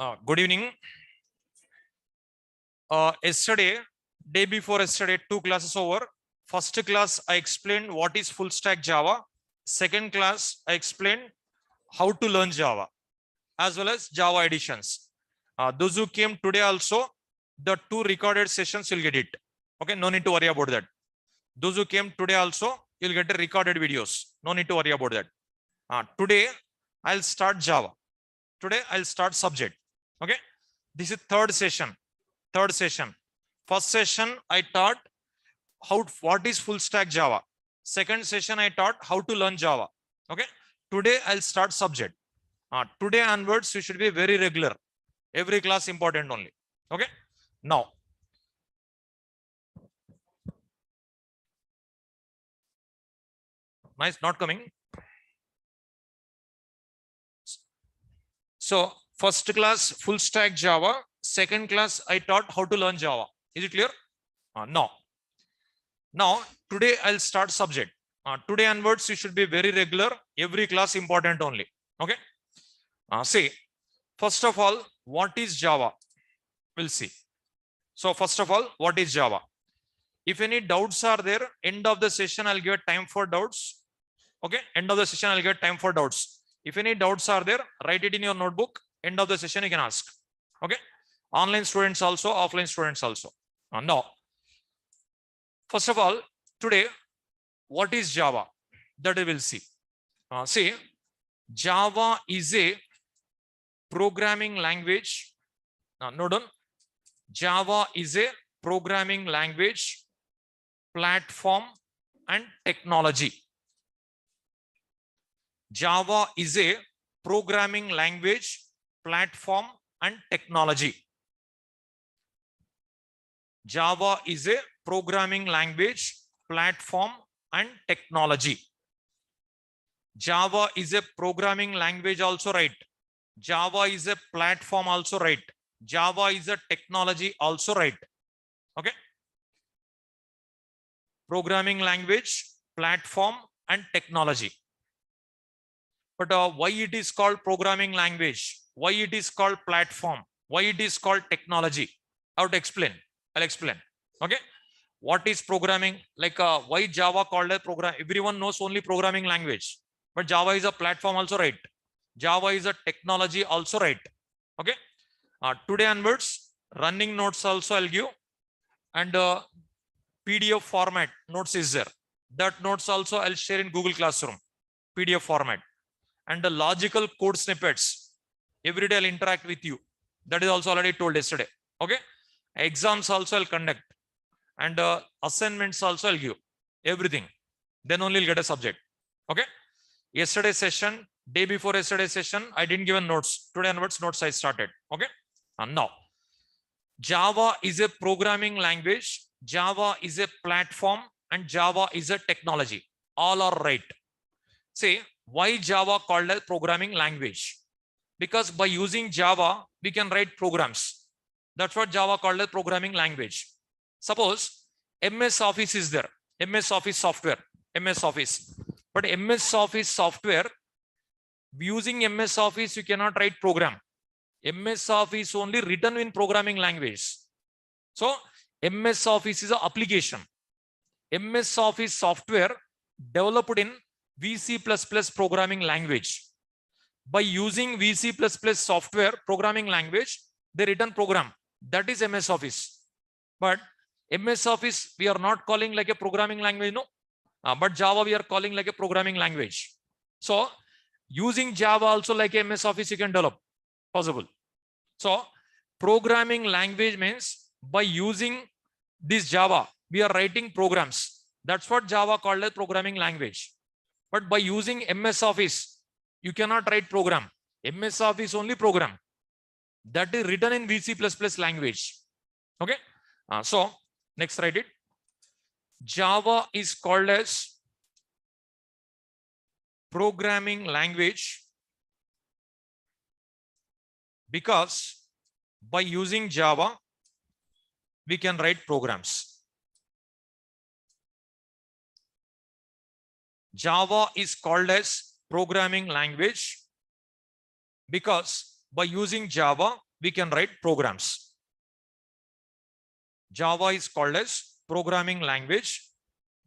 Good evening. Day before yesterday, 2 classes over. First class, I explained what is full stack Java. Second class, I explained how to learn Java as well as Java editions. Those who came today also, the 2 recorded sessions you'll get it. Okay, no need to worry about that. Those who came today also, you'll get the recorded videos. No need to worry about that. Today, I'll start Java. Today, I'll start subject. Okay, this is third session. First session, I taught what is full stack Java. Second session, I taught how to learn Java. Okay, today I'll start subject. Today onwards, you should be very regular. Every class important only. Okay, now. Nice, not coming. So first class full stack Java. Second class I taught how to learn Java. Is it clear? No. Now today I'll start subject. Today onwards you should be very regular. Every class important only. Okay. See, first of all, what is Java? We'll see. So first of all, what is Java? If any doubts are there, end of the session I'll give time for doubts. Okay, end of the session I'll get time for doubts. If any doubts are there, write it in your notebook. End of the session you can ask. Okay, online students also, offline students also. Now, first of all, today, what is Java? That we will see. See, Java is a programming language. Note down. Java is a programming language, platform, and technology. Java is a programming language, platform, and technology. Java is a programming language, platform, and technology. Java is a programming language also right. Java is a platform also right. Java is a technology also right. Okay. Programming language, platform, and technology. But why it is called programming language? Why it is called platform? Why it is called technology? I would explain. I'll explain. Okay. What is programming? Like why Java called a program? Everyone knows only programming language, but Java is a platform also right. Java is a technology also right. Okay. Today onwards, running notes also I'll give, and PDF format notes is there. That notes also I'll share in Google Classroom, PDF format. And the logical code snippets, every day I'll interact with you. That is also already told yesterday. Okay. Exams also I'll conduct, and assignments also I'll give. Everything. Then only you'll get a subject. Okay. Yesterday session, day before yesterday session, I didn't give a notes. Today onwards notes I started. Okay. And now, Java is a programming language. Java is a platform, and Java is a technology. All are right. See, why Java called a programming language? Because by using Java, we can write programs. That's what Java called a programming language. Suppose MS Office is there. MS Office software. MS Office. But MS Office software, using MS Office, you cannot write program. MS Office only written in programming language. So MS Office is an application. MS Office software developed in VC++ programming language. By using VC++ software programming language, they written program. That is MS Office. But MS Office, we are not calling like a programming language, no. But Java, we are calling like a programming language. So using Java also like MS Office, you can develop. Possible. So programming language means by using this Java, we are writing programs. That's what Java called a programming language. But by using MS Office, you cannot write program. MS Office only program. That is written in VC++ language. Okay. So next write it. Java is called as programming language because by using Java, we can write programs. Java is called as programming language because by using Java, we can write programs. Java is called as programming language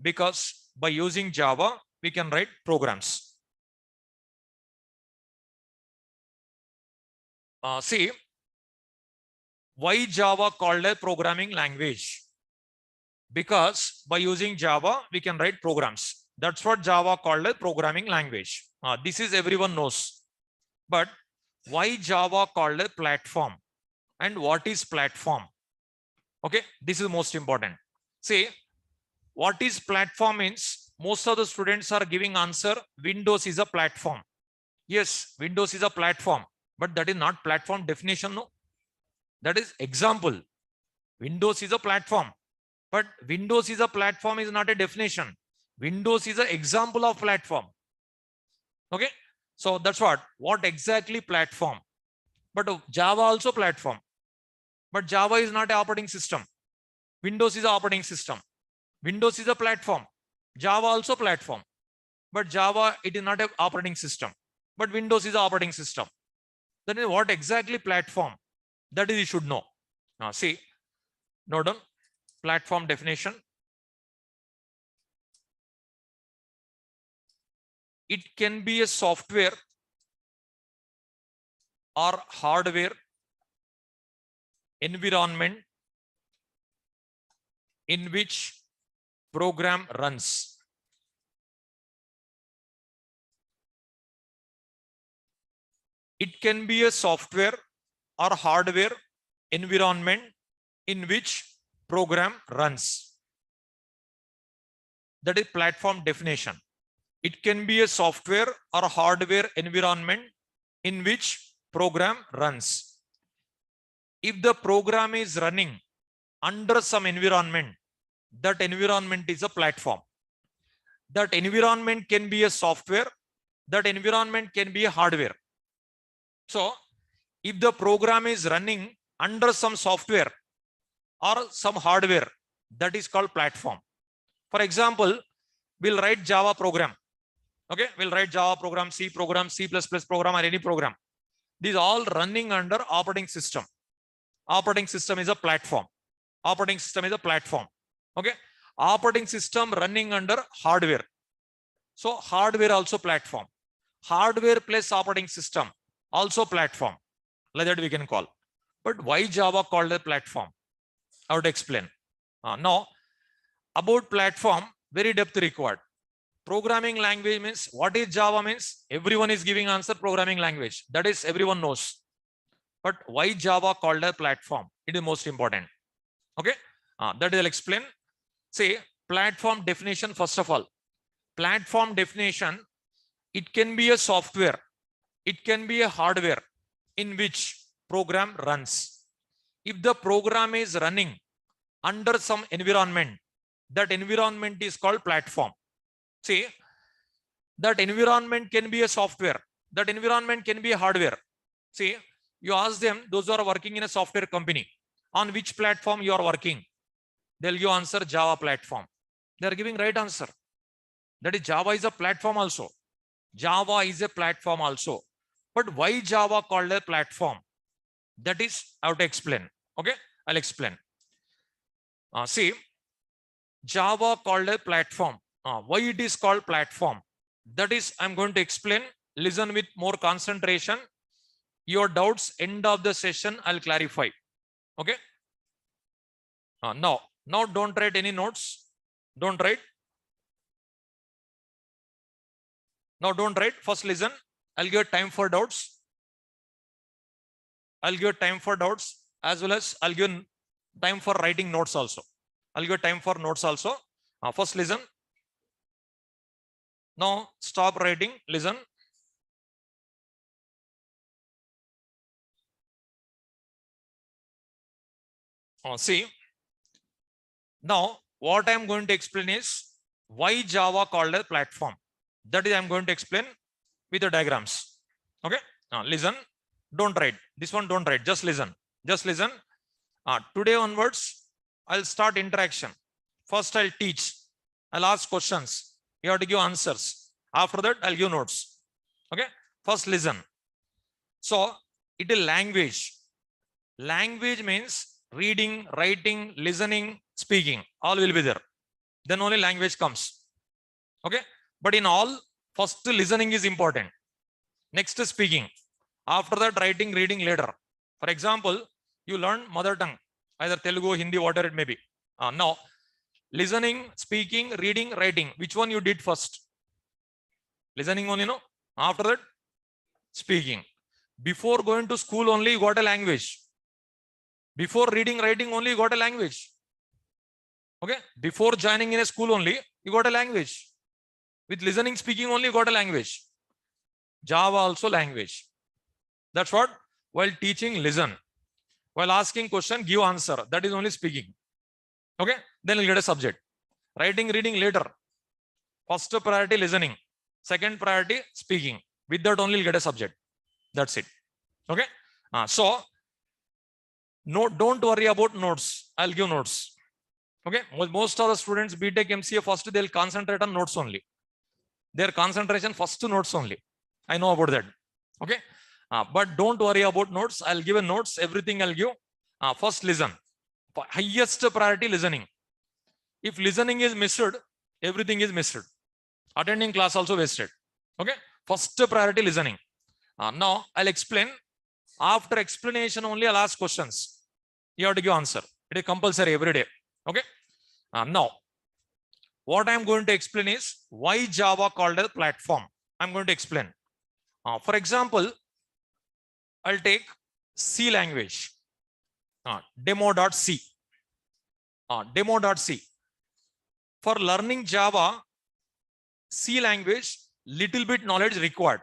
because by using Java, we can write programs. See, why Java called a programming language? Because by using Java, we can write programs. That's what Java called a programming language. This is everyone knows. But why Java called a platform? And what is platform? Okay, this is most important. See, what is platform means most of the students are giving answer Windows is a platform. Yes, Windows is a platform, but that is not platform definition. No, that is example. Windows is a platform, but Windows is a platform is not a definition. Windows is an example of platform. Okay, so that's what exactly platform. But Java also platform, but Java is not an operating system. Windows is an operating system. Windows is a platform. Java also platform, but Java it is not an operating system, but Windows is an operating system. Then what exactly platform? That is you should know. Now see, note down platform definition. It can be a software or hardware environment in which program runs. It can be a software or hardware environment in which program runs. That is platform definition. It can be a software or hardware environment in which program runs. If the program is running under some environment, that environment is a platform. That environment can be a software, that environment can be a hardware. So if the program is running under some software or some hardware, that is called platform. For example, we'll write Java program. Okay, we'll write Java program, C program, C++ program, or any program. These all running under operating system. Operating system is a platform. Operating system is a platform. Okay, operating system running under hardware. So hardware also platform. Hardware plus operating system also platform. Like that we can call. But why Java called a platform? I would explain. Now, about platform, very depth required. Programming language means, what is Java means? Everyone is giving answer programming language. That is everyone knows. But why Java called a platform? It is most important. Okay, that I'll explain. Say platform definition first of all. Platform definition, it can be a software, it can be a hardware in which program runs. If the program is running under some environment, that environment is called platform. See, that environment can be a software, that environment can be a hardware. See, you ask them, those who are working in a software company, on which platform you are working, they'll give answer Java platform. They are giving right answer. That is Java is a platform also. Java is a platform also. But why Java called a platform? That is I have to explain. Okay, I'll explain. See, Java called a platform. Why it is called platform? That is I'm going to explain. Listen with more concentration. Your doubts end of the session I'll clarify. Okay. Now don't write any notes. Don't write. Now don't write. First listen. I'll give time for doubts. I'll give time for doubts as well as I'll give time for writing notes also. I'll give time for notes also. First listen. Now stop writing. Listen. See. Now what I'm going to explain is why Java called a platform. That is I'm going to explain with the diagrams. Okay. Listen. Don't write. This one don't write. Just listen. Just listen. Today onwards, I'll start interaction. First, I'll teach. I'll ask questions. You have to give answers. After that, I'll give notes. Okay. First, listen. So, it is language. Language means reading, writing, listening, speaking. All will be there. Then only language comes. Okay. But in all, first listening is important. Next speaking. After that, writing, reading later. For example, you learn mother tongue, either Telugu, Hindi, whatever it may be. Now, listening, speaking, reading, writing. Which one you did first? Listening only, no? After that, speaking. Before going to school only, you got a language. Before reading, writing only, you got a language. Okay? Before joining in a school only, you got a language. With listening, speaking only, you got a language. Java also language. That's what? While teaching, listen. While asking question, give answer. That is only speaking. Okay? Then you'll get a subject. Writing, reading later. First priority, listening. Second priority, speaking. With that only you'll get a subject. That's it. Okay? So, no, don't worry about notes. I'll give notes. Okay? Most of the students, BTech, MCA, first they'll concentrate on notes only. Their concentration first to notes only. I know about that. Okay? But don't worry about notes. I'll give a notes. Everything I'll give. First, listen. Highest priority, listening. If listening is missed, everything is missed. Attending class also wasted. Okay? First priority, listening. Now, I'll explain. After explanation only, I'll ask questions. You have to give answer. It is compulsory every day. Okay? Now, what I'm going to explain is why Java called a platform. I'm going to explain. For example, I'll take C language. Demo.c. Demo.c. For learning Java, C language, little bit knowledge required.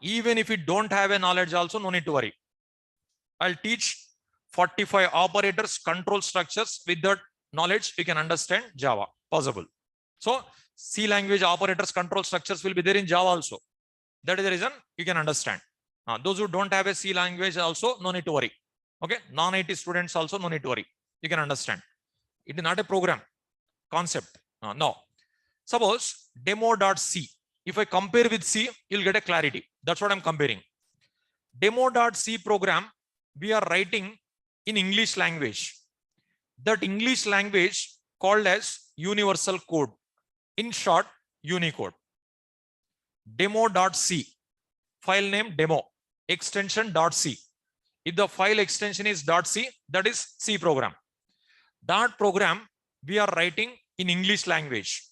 Even if you don't have a knowledge also, no need to worry. I'll teach 45 operators, control structures. With that knowledge, you can understand Java. Possible. So C language operators, control structures will be there in Java also. That is the reason you can understand. Those who don't have a C language also, no need to worry. Okay, non-IT students also, no need to worry. You can understand. It is not a program concept. No. Suppose demo.c. If I compare with C, you'll get a clarity. That's what I'm comparing. Demo.c program, we are writing in English language. That English language called as universal code. In short, Unicode. Demo.c. File name demo. Extension .c. If the file extension is .c, that is C program. That program we are writing in English language.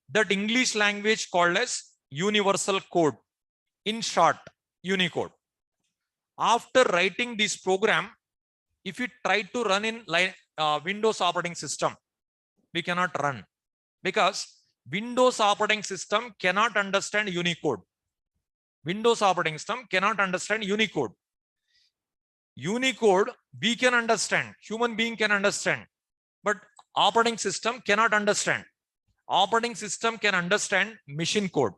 That English language called as universal code. In short, Unicode. After writing this program, if we try to run in Windows operating system, we cannot run because Windows operating system cannot understand Unicode. Windows operating system cannot understand Unicode. Unicode we can understand, human being can understand, but operating system cannot understand. Operating system can understand machine code.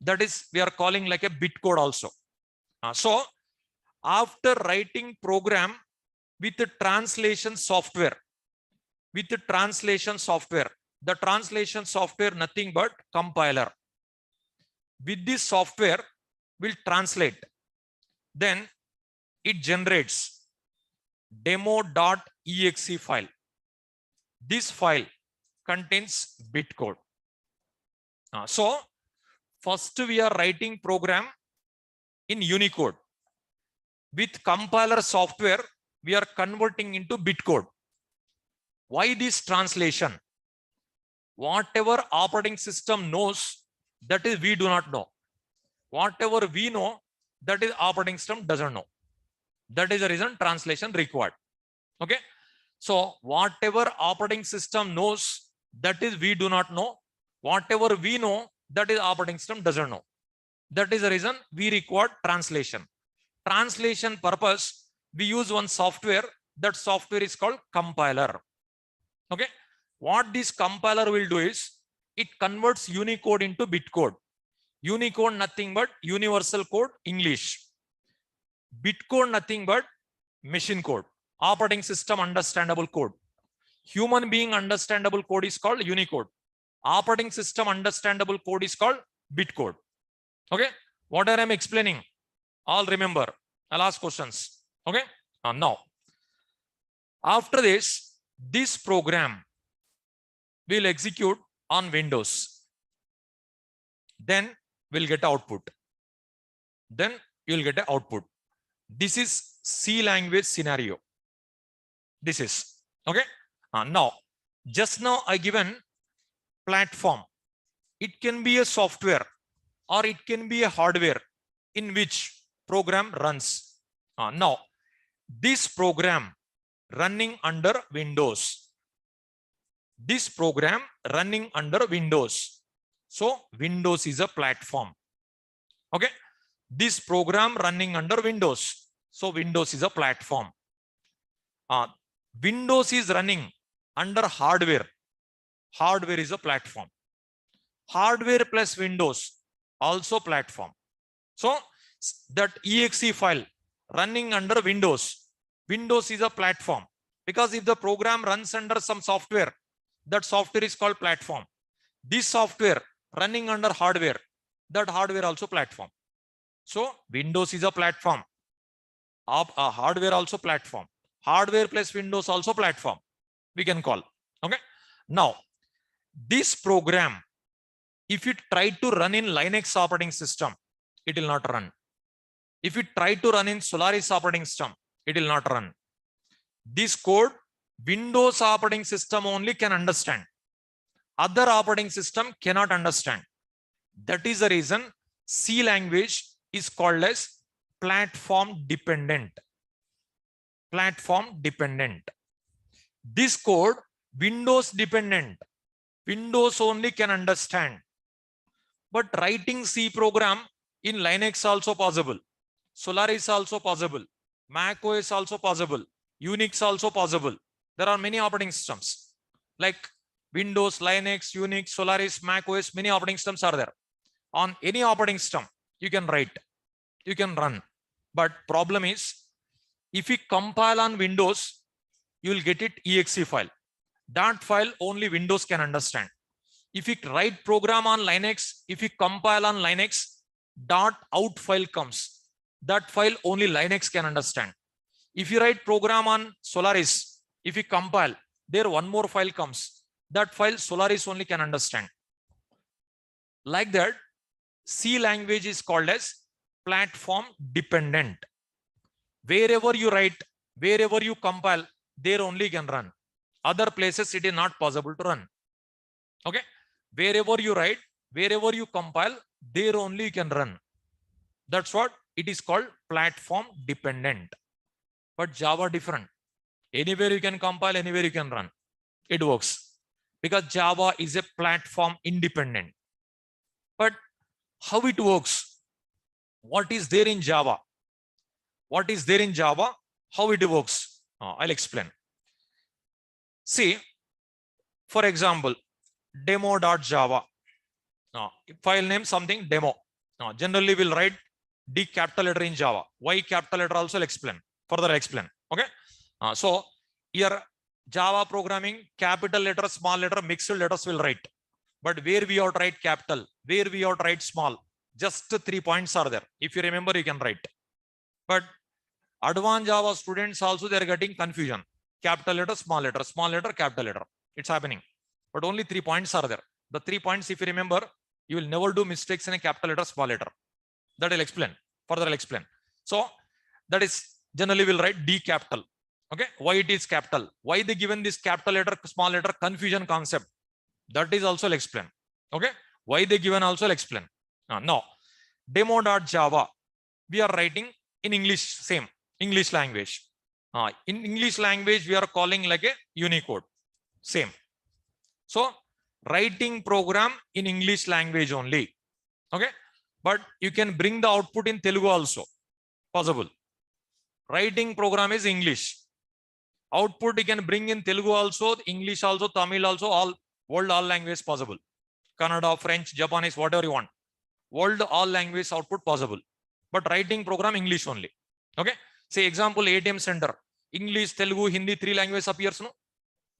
That is, we are calling like a bit code also. So after writing program with the translation software, the translation software nothing but compiler. With this software will translate. Then it generates demo.exe file. This file contains bit code. So first we are writing program in Unicode. With compiler software, we are converting into bit code. Why this translation? Whatever operating system knows, that is we do not know. Whatever we know, that is operating system doesn't know. That is the reason translation required. Okay. So whatever operating system knows, that is we do not know. Whatever we know, that is operating system doesn't know. That is the reason we require translation. Translation purpose, we use one software. That software is called compiler. Okay. What this compiler will do is, it converts Unicode into bit code. Unicode nothing but universal code English. Bit code nothing but machine code. Operating system understandable code. Human being understandable code is called Unicode. Operating system understandable code is called bit code. Okay. What I am explaining, all remember. I'll ask questions. Okay. Now, after this, this program will execute on Windows. Then we'll get output. Then you'll get an output. This is C language scenario. This is okay. Now, just now I given platform. It can be a software or it can be a hardware in which program runs. Now, this program running under Windows. This program running under Windows. So Windows is a platform. Okay. This program running under Windows. So Windows is a platform. Windows is running under hardware. Hardware is a platform. Hardware plus Windows also platform. So that exe file running under Windows. Windows is a platform, because if the program runs under some software, that software is called platform. This software running under hardware, that hardware also platform. So Windows is a platform. Hardware also platform. Hardware plus Windows also platform, we can call. Okay. Now, this program, if you try to run in Linux operating system, it will not run. If you try to run in Solaris operating system, it will not run. This code, Windows operating system only can understand. Other operating system cannot understand. That is the reason C language is called as platform dependent. Platform dependent. This code, Windows dependent. Windows only can understand. But writing C program in Linux also possible. Solaris also possible. Mac OS also possible. Unix also possible. There are many operating systems like Windows, Linux, Unix, Solaris, Mac OS. Many operating systems are there. On any operating system, you can write, you can run. But problem is, if you compile on Windows, you will get it exe file. That file only Windows can understand. If you write program on Linux, if you compile on Linux, .out file comes. That file only Linux can understand. If you write program on Solaris, if you compile, there one more file comes. That file Solaris only can understand. Like that, C language is called as platform dependent. Wherever you write, wherever you compile, there only can run. Other places it is not possible to run. Okay. Wherever you write, wherever you compile, there only you can run. That's what it is called, platform dependent. But Java different. Anywhere you can compile, anywhere you can run. It works because Java is a platform independent. But how it works? What is there in Java? What is there in Java? How it works? I'll explain. See, for example, demo.java. File name something demo. Generally we'll write D capital letter in Java. Y capital letter also I'll explain. Further I'll explain. Okay. So here Java programming, capital letter, small letter, mixed letters will write. But where we ought write capital, where we ought write small, just 3 points are there. If you remember, you can write. But advanced Java students also, they are getting confusion. Capital letter, small letter, capital letter. It's happening. But only 3 points are there. The 3 points, if you remember, you will never do mistakes in a capital letter, small letter. That I'll explain. Further I'll explain. So that is generally we'll write D capital. Okay. Why it is capital? Why they given this capital letter, small letter, confusion concept? That is also I'll explain. Okay. Why they given also I'll explain. Now, demo.java, we are writing in English, same English language. In English language, we are calling like a Unicode, same. So writing program in English language only. Okay. But you can bring the output in Telugu also, possible. Writing program is English. Output you can bring in Telugu also, English also, Tamil also, all world, all language possible. Kannada, French, Japanese, whatever you want. World, all language output possible. But writing program English only. Okay. Say example, ATM center, English, Telugu, Hindi, 3 languages appears. No?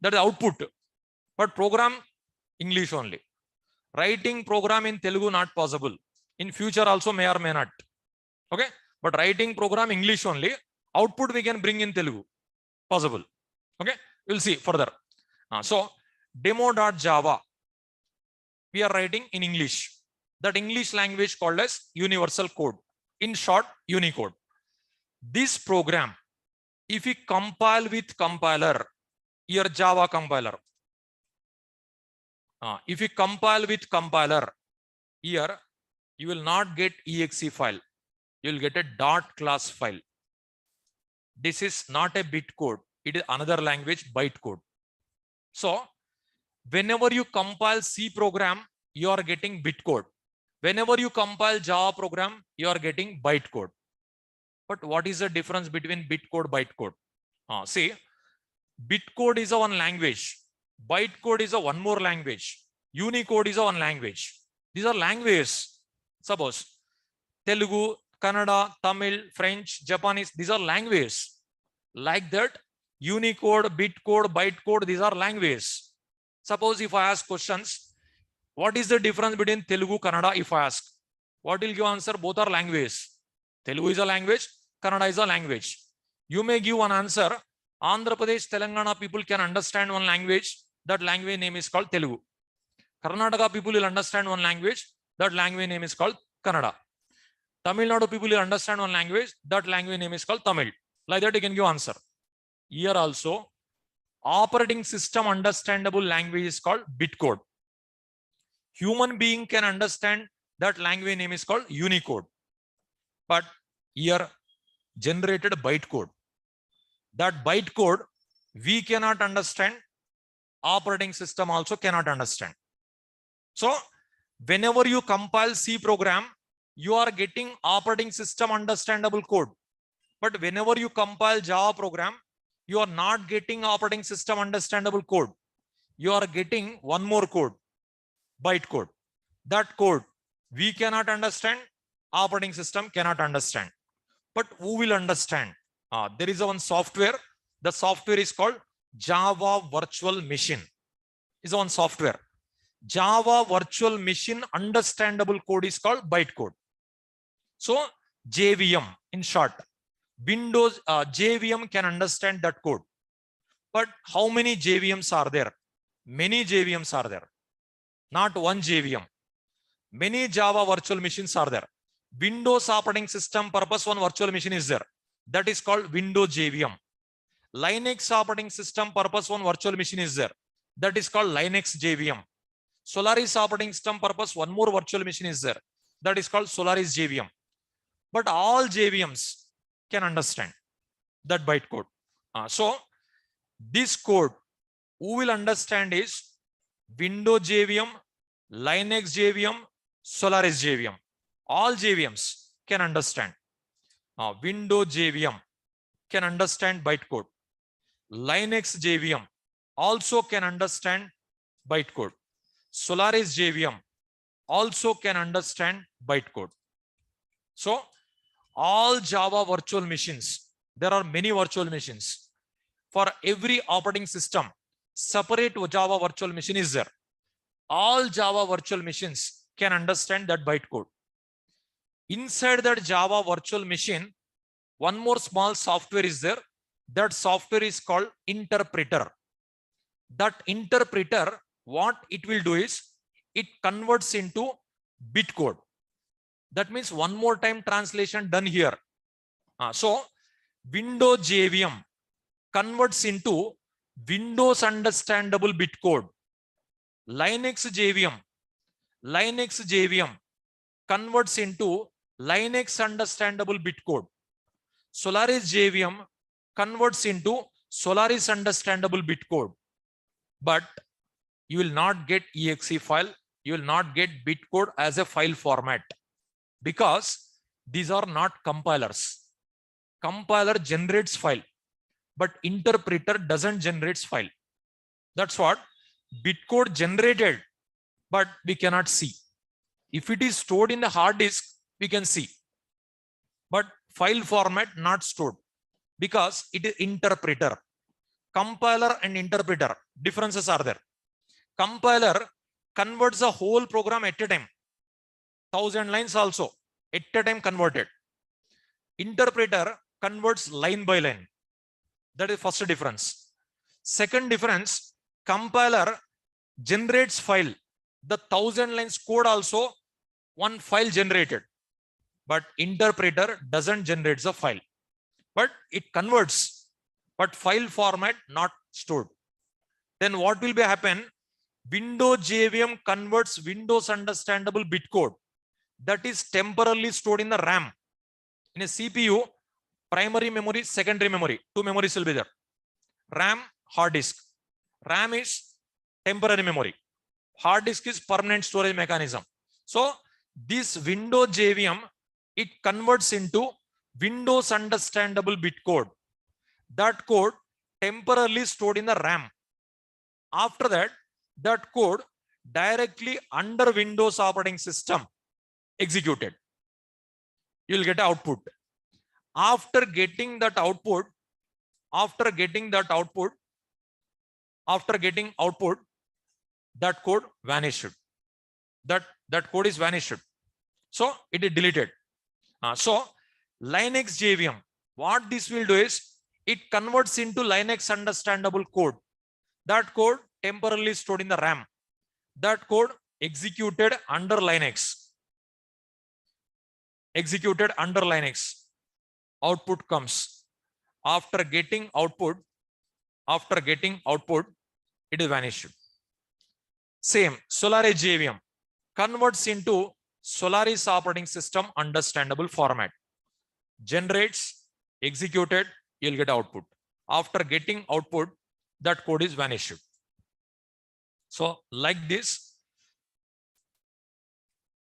That is output. But program English only. Writing program in Telugu not possible. In future also may or may not. Okay. But writing program English only. Output we can bring in Telugu. Possible. Okay, we'll see further. So demo.java we are writing in English. That English language called as universal code. In short, Unicode. This program, if we compile with compiler, here Java compiler. If we compile with compiler, here you will not get exe file. You will get a dot class file. This is not a bit code. It is another language, byte code. So whenever you compile C program, you are getting bit code. Whenever you compile Java program, you are getting byte code. But what is the difference between bit code, byte code? See, bit code is a one language. Byte code is a one more language. Unicode is a one language. These are languages. Suppose Telugu, Kannada, Tamil, French, Japanese, these are languages. Like that, Unicode, bit code, byte code, these are languages. Suppose if I ask questions, what is the difference between Telugu, Kannada? If I ask, what will you answer? Both are languages. Telugu is a language, Kannada is a language. You may give one answer. Andhra Pradesh, Telangana people can understand one language. That language name is called Telugu. Karnataka people will understand one language. That language name is called Kannada. Tamil Nadu people will understand one language. That language name is called Tamil. Like that, you can give answer. Here also, operating system understandable language is called bit code. Human being can understand that language name is called Unicode. But here generated byte code. That byte code we cannot understand. Operating system also cannot understand. So whenever you compile C program, you are getting operating system understandable code. But whenever you compile Java program, you are not getting operating system understandable code. You are getting one more code, byte code. That code we cannot understand, operating system cannot understand. But who will understand? There is one software. The software is called Java Virtual Machine. Is one software. Java Virtual Machine understandable code is called byte code. So JVM in short. Windows JVM can understand that code. But how many JVMs are there? Many JVMs are there. Not one JVM. Many Java virtual machines are there. Windows operating system purpose one virtual machine is there. That is called Windows JVM. Linux operating system purpose one virtual machine is there. That is called Linux JVM. Solaris operating system purpose one more virtual machine is there. That is called Solaris JVM. But all JVMs can understand that byte code. So this code who will understand is Windows JVM, Linux JVM, Solaris JVM. All JVMs can understand. Windows JVM can understand byte code. Linux JVM also can understand byte code. Solaris JVM also can understand byte code. So all Java virtual machines, there are many virtual machines. For every operating system, separate Java virtual machine is there. All Java virtual machines can understand that byte code. Inside that Java virtual machine, one more small software is there. That software is called interpreter. That interpreter, what it will do is, it converts into bit code. That means one more time translation done here. So Windows JVM converts into Windows understandable bit code. Linux JVM converts into Linux understandable bit code. Solaris JVM converts into Solaris understandable bit code. But you will not get exe file. You will not get bit code as a file format, because these are not compilers. Compiler generates file, but interpreter doesn't generate file. That's what bit code generated, but we cannot see. If it is stored in the hard disk, we can see. But file format not stored, because it is interpreter. Compiler and interpreter, differences are there. Compiler converts the whole program at a time. 1000 lines also at a time converted. Interpreter converts line by line. That is first difference. Second difference, compiler generates file. The 1000 lines code also one file generated, but interpreter doesn't generate the file, but it converts, but file format not stored. Then what will be happen? Windows JVM converts Windows understandable bit code that is temporarily stored in the RAM. In a CPU, primary memory, secondary memory, two memories will be there. RAM, hard disk. RAM is temporary memory. Hard disk is permanent storage mechanism. So this Windows JVM, it converts into Windows understandable bit code. That code temporarily stored in the RAM. After that, that code directly under Windows operating system executed. You will get output. After getting that output, that code vanished. That code is vanished. So it is deleted. So Linux JVM, what this will do is it converts into Linux understandable code. That code temporarily stored in the RAM. That code executed under Linux. Executed under Linux. Output comes. After getting output, it is vanished. Same, Solaris JVM converts into Solaris operating system understandable format. Generates, executed, you'll get output. After getting output, that code is vanished. So like this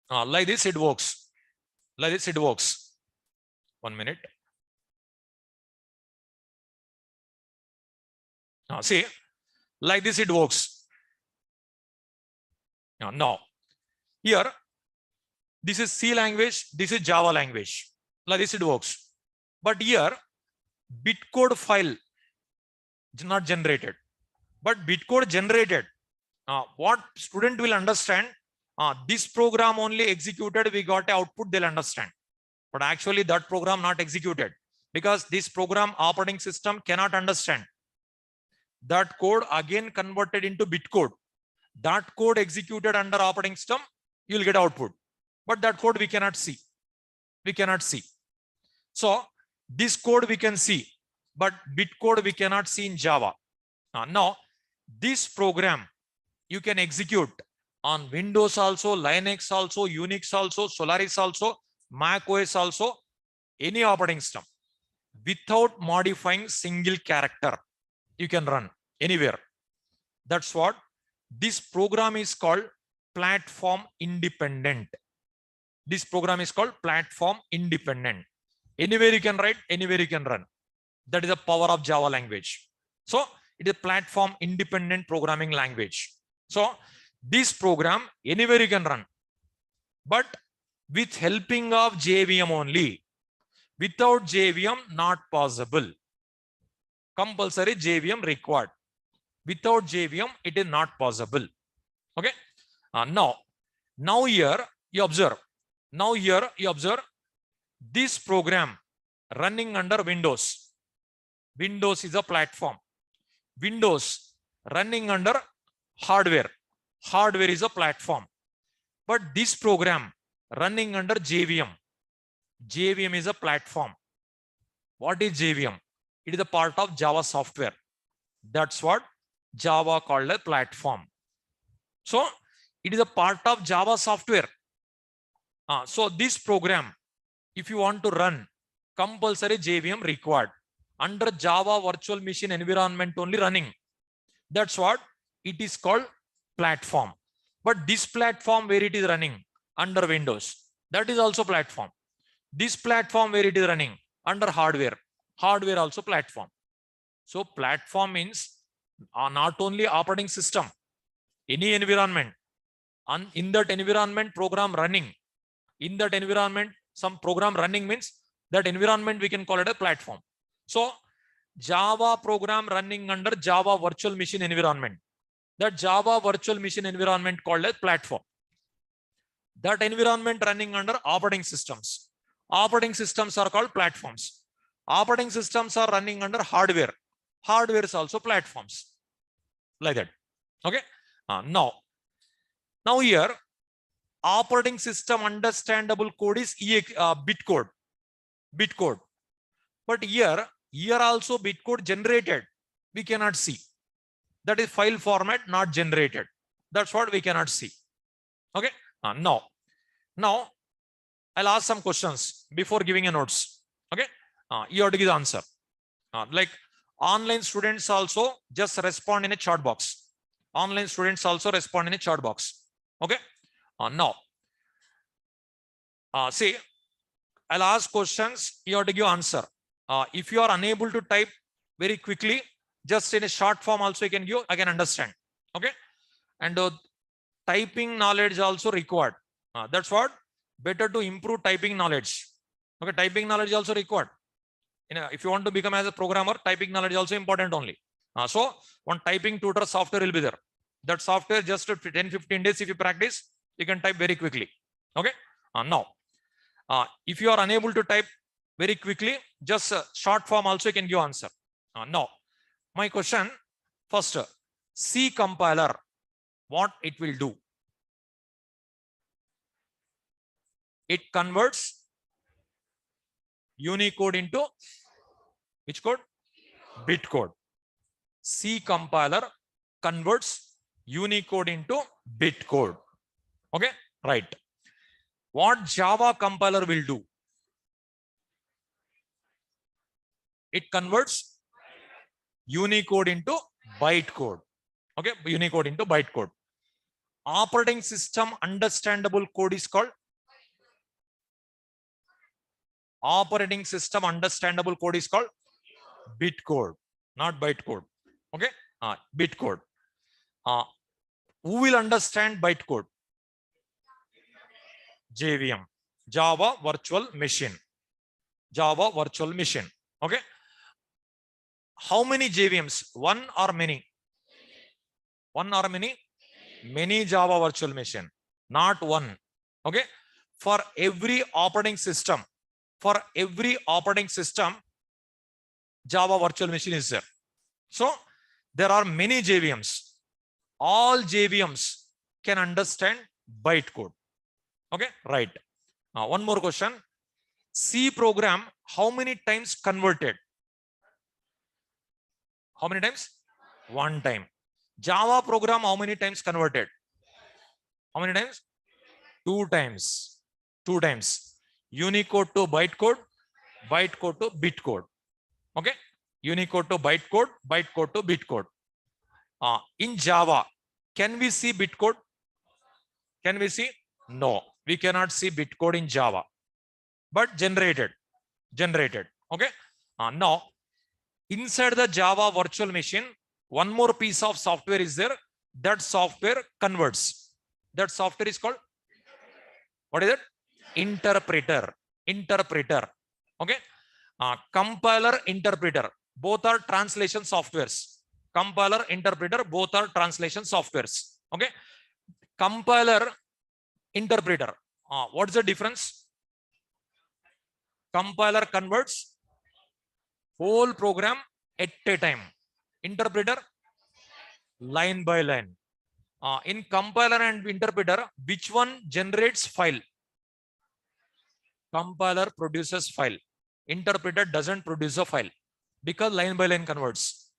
it works. Like this it works. 1 minute. See, like this it works. Now, here, this is C language, this is Java language. Like this it works. But here, bitcode file is not generated, but bitcode generated. What student will understand, this program only executed, we got a output, they'll understand. But actually that program not executed because this program operating system cannot understand. That code again converted into bitcode. That code executed under operating system, you will get output. But that code we cannot see. We cannot see. So this code we can see, but bitcode we cannot see in Java. Now, this program you can execute on Windows also, Linux also, Unix also, Solaris also, Mac OS also, any operating system without modifying single character. You can run anywhere. That's what this program is called, platform independent. This program is called platform independent. Anywhere you can write, anywhere you can run. That is the power of Java language. So it is a platform independent programming language. So this program anywhere you can run, but with helping of JVM only. Without JVM not possible. Compulsory JVM required. Without JVM it is not possible. Okay. Now here you observe. Now here you observe this program running under Windows. Windows is a platform. Windows running under hardware. Hardware is a platform. But this program running under JVM. JVM is a platform. What is JVM? It is a part of Java software. That's what Java called a platform. So it is a part of Java software. So this program, if you want to run, compulsory JVM required. Under Java virtual machine environment only running. That's what it is called platform. But this platform where it is running under Windows, that is also platform. This platform where it is running under hardware, hardware also platform. So platform means not only operating system, any environment. And in that environment program running, in that environment some program running means that environment we can call it a platform. So Java program running under Java virtual machine environment. That Java virtual machine environment called a platform. That environment running under operating systems. Operating systems are called platforms. Operating systems are running under hardware. Hardware is also platforms like that. Okay. Now here operating system understandable code is bit code. Bit code. But here also bit code generated. We cannot see. That is file format not generated. That's what we cannot see. Okay. Now I'll ask some questions before giving a notes. Okay. You have to give the answer. Like online students also just respond in a chat box. Online students also respond in a chat box. Okay. Now, see, I'll ask questions. You have to give answer. If you are unable to type very quickly, just in a short form also you can give. I can understand. Okay. And typing knowledge also required. That's what. Better to improve typing knowledge. Okay. Typing knowledge also required. If you want to become as a programmer, typing knowledge is also important only. So one typing tutor software will be there. That software just 10-15 days if you practice, you can type very quickly. Okay. Now, if you are unable to type very quickly, just short form also you can give answer. Now, my question first, C compiler, what it will do? It converts Unicode into which code? Bit code. C compiler converts Unicode into bit code. Okay, right. What Java compiler will do? It converts Unicode into byte code. Okay, Unicode into byte code. Operating system understandable code is called operating system understandable code is called bit code, not byte code. Okay, bit code. Who will understand byte code? JVM, Java Virtual Machine. Java Virtual Machine. Okay. How many JVMs? One or many? One or many? Many Java Virtual Machine, not one. Okay. For every operating system, Java Virtual Machine is there. So there are many JVMs. All JVMs can understand byte code. Okay, right. Now one more question. C program, how many times converted? How many times? One time. Java program, how many times converted? How many times? Two times. Two times. Unicode to byte code to bit code. Okay. Unicode to byte code to bit code. In Java, can we see bit code? Can we see? No, we cannot see bit code in Java, but generated. Okay. Now, inside the Java virtual machine, one more piece of software is there. That software converts. That software is called, what is it? Interpreter. Okay. Compiler, interpreter, both are translation softwares. Compiler, interpreter, both are translation softwares. Okay. Compiler, interpreter. What is the difference? Compiler converts whole program at a time. Interpreter, line by line. In compiler and interpreter, which one generates file? Compiler produces file. Interpreter doesn't produce a file because line by line converts.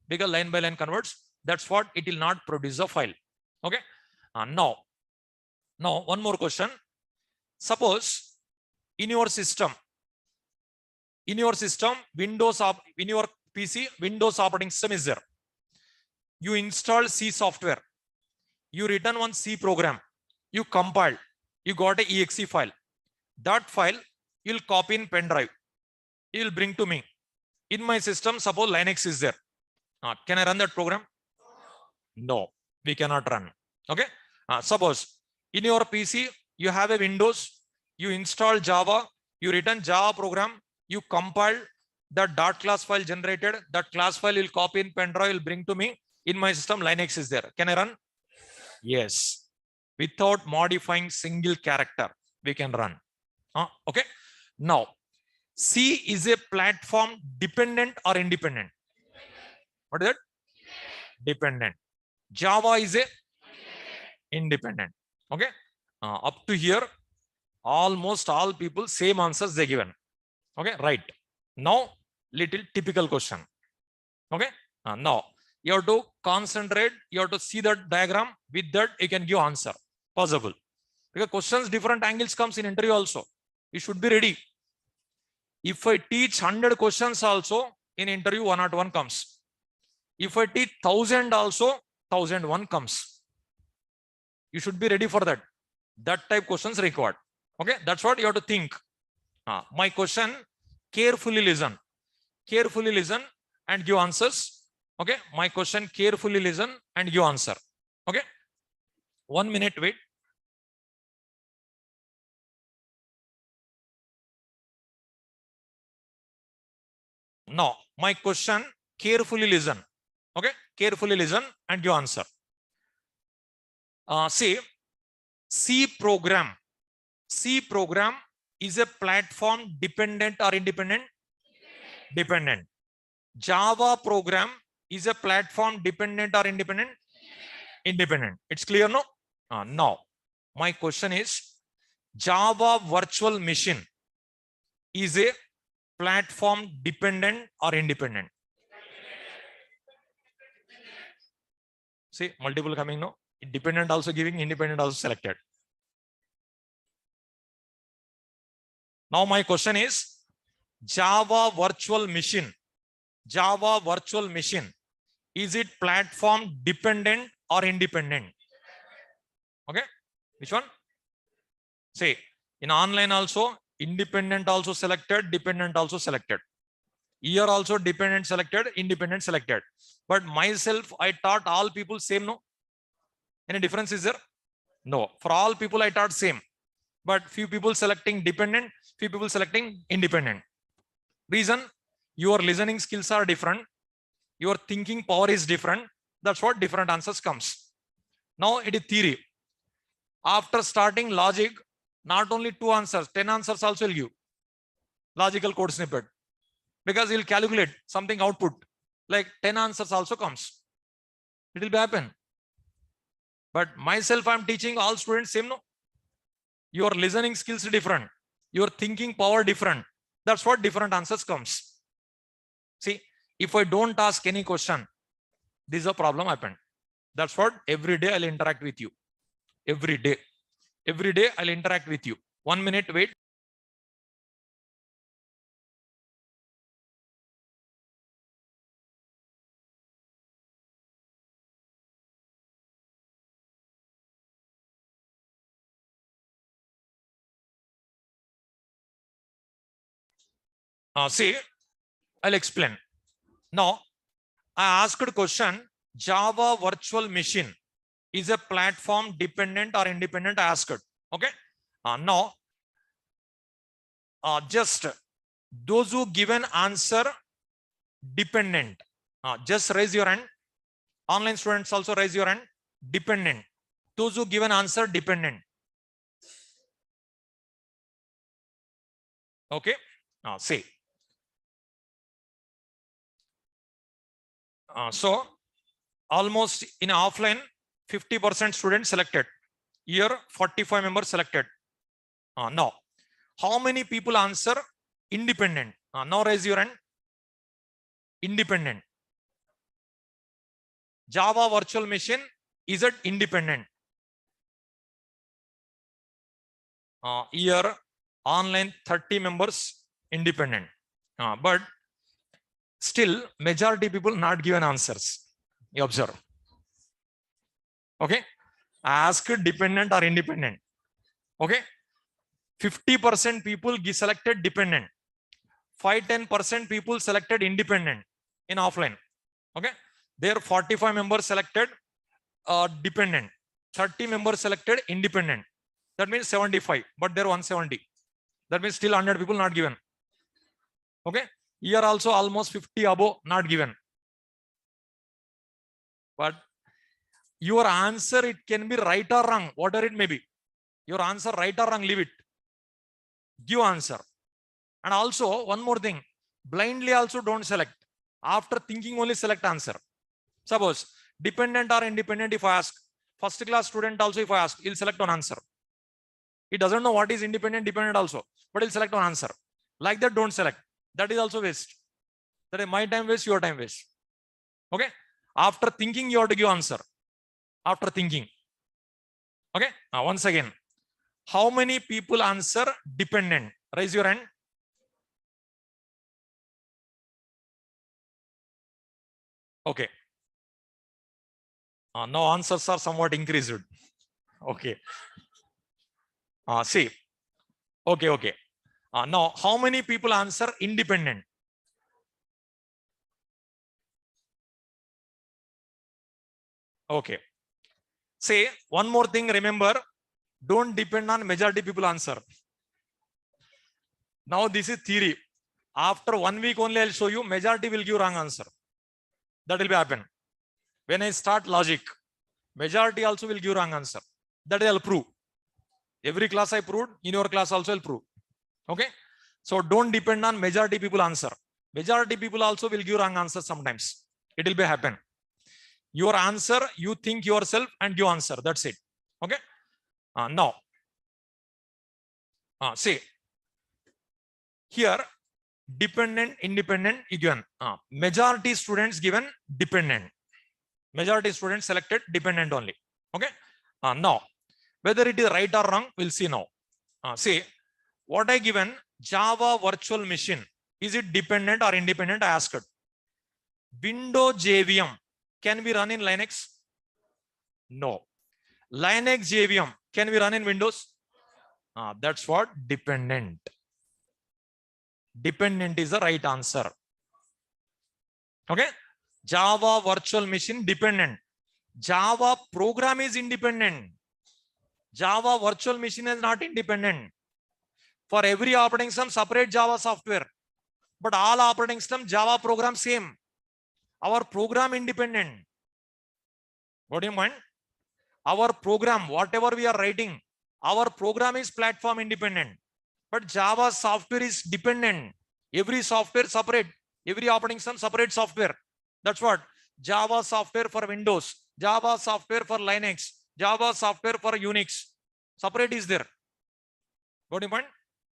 That's what it will not produce a file. Okay. Now one more question. Suppose in your system, Windows in your PC, Windows operating system is there. You install C software. You written one C program. You compiled. You got a exe file. That file you'll copy in pen drive. You will bring to me. In my system, suppose Linux is there. Can I run that program? No, we cannot run. Okay. Suppose in your PC you have a Windows. You install Java. You written Java program. You compile that .class file generated. That class file will copy in pen drive. Will bring to me. In my system, Linux is there. Can I run? Yes. Without modifying single character, we can run. Okay. Now, C is a platform dependent or independent? What is that? Dependent. Java is a independent. Okay. Up to here, almost all people same answers they given. Okay, right. Now, little typical question. Okay. Now you have to concentrate. You have to see that diagram. With that, you can give answer. Possible. Because questions different angles comes in interview also. You should be ready. If I teach 100 questions also in interview, 101 comes. If I teach 1000 also, 1001 comes. You should be ready for that. That type questions required. Okay, that's what you have to think. My question, carefully listen. Carefully listen and give answers. Okay, my question, carefully listen and give answer. Okay, 1 minute, wait. Now, my question, carefully listen. Okay, carefully listen and give answer. Say, C program. C program is a platform dependent or independent? Dependent. Java program is a platform dependent or independent? Independent. It's clear, no? Now, my question is, Java virtual machine is a platform dependent or independent? See, multiple coming, no? Dependent also giving, independent also selected. Now my question is, Java virtual machine. Java virtual machine. Is it platform dependent or independent? Okay. Which one? See, in online also, independent also selected, dependent also selected. Here also dependent selected, independent selected. But myself, I taught all people same, no? Any difference is there? No. For all people, I taught same. But few people selecting dependent, few people selecting independent. Reason, your listening skills are different. Your thinking power is different. That's what different answers comes. Now it is theory. After starting logic, not only 2 answers, 10 answers also will give. Logical code snippet. Because he'll calculate something output. Like 10 answers also comes. It will be happen. But myself, I'm teaching all students same, no? Your listening skills different. Your thinking power different. That's what different answers comes. See, if I don't ask any question, this is a problem happened. That's what every day I'll interact with you. Every day. Every day I'll interact with you. 1 minute, wait. See, I'll explain. Now, I asked a question, Java virtual machine is a platform dependent or independent? I asked. Okay. Now, just those who give an answer dependent, just raise your hand. Online students also raise your hand. Dependent. Those who give an answer dependent. Okay. See. So almost in offline, 50% students selected. Here, 45 members selected. Now, how many people answer independent? Now raise your hand. Independent. Java virtual machine, is it independent? Here, online 30 members independent. But still, majority people not given answers. You observe. Okay. Ask dependent or independent. Okay. 50% people selected dependent. 5-10% people selected independent in offline. Okay. There 45 members selected dependent. 30 members selected independent. That means 75, but there 170. That means still 100 people not given. Okay. Here also almost 50 above not given. But your answer, it can be right or wrong, whatever it may be. Your answer right or wrong, leave it. Give answer. And also one more thing, blindly also don't select. After thinking only select answer. Suppose dependent or independent, if I ask, first class student also if I ask, he'll select one answer. He doesn't know what is independent, dependent also, but he'll select one answer. Like that, don't select. That is also waste. That is my time waste, your time waste. Okay. After thinking, you have to give answer. After thinking. Okay. Now once again, how many people answer dependent? Raise your hand. Okay. Now answers are somewhat increased. Okay. See. Okay. Now, how many people answer independent? Okay. Say one more thing. Remember, don't depend on majority people answer. Now this is theory. After 1 week only, I'll show you majority will give wrong answer. That will be happen. When I start logic, majority also will give wrong answer. That I'll prove. Every class I proved, in your class also I'll prove. Okay. So don't depend on majority people answer. Majority people also will give wrong answer sometimes. It will be happen. Your answer, you think yourself and give answer. That's it. Okay. Now, see here, dependent, independent, given. Majority students given dependent. Majority students selected dependent only. Okay. Now, whether it is right or wrong, we'll see now. See, what I given Java virtual machine, is it dependent or independent? I asked. Windows JVM, can we run in Linux? No. Linux JVM, can we run in Windows? That's what dependent. Dependent is the right answer. Okay. Java virtual machine dependent. Java program is independent. Java virtual machine is not independent. For every operating system, separate Java software. But all operating system, Java program same. Our program independent. What do you mean? Our program, whatever we are writing, our program is platform independent. But Java software is dependent. Every software separate. Every operating system separate software. That's what Java software for Windows, Java software for Linux, Java software for Unix. Separate is there. What do you mean?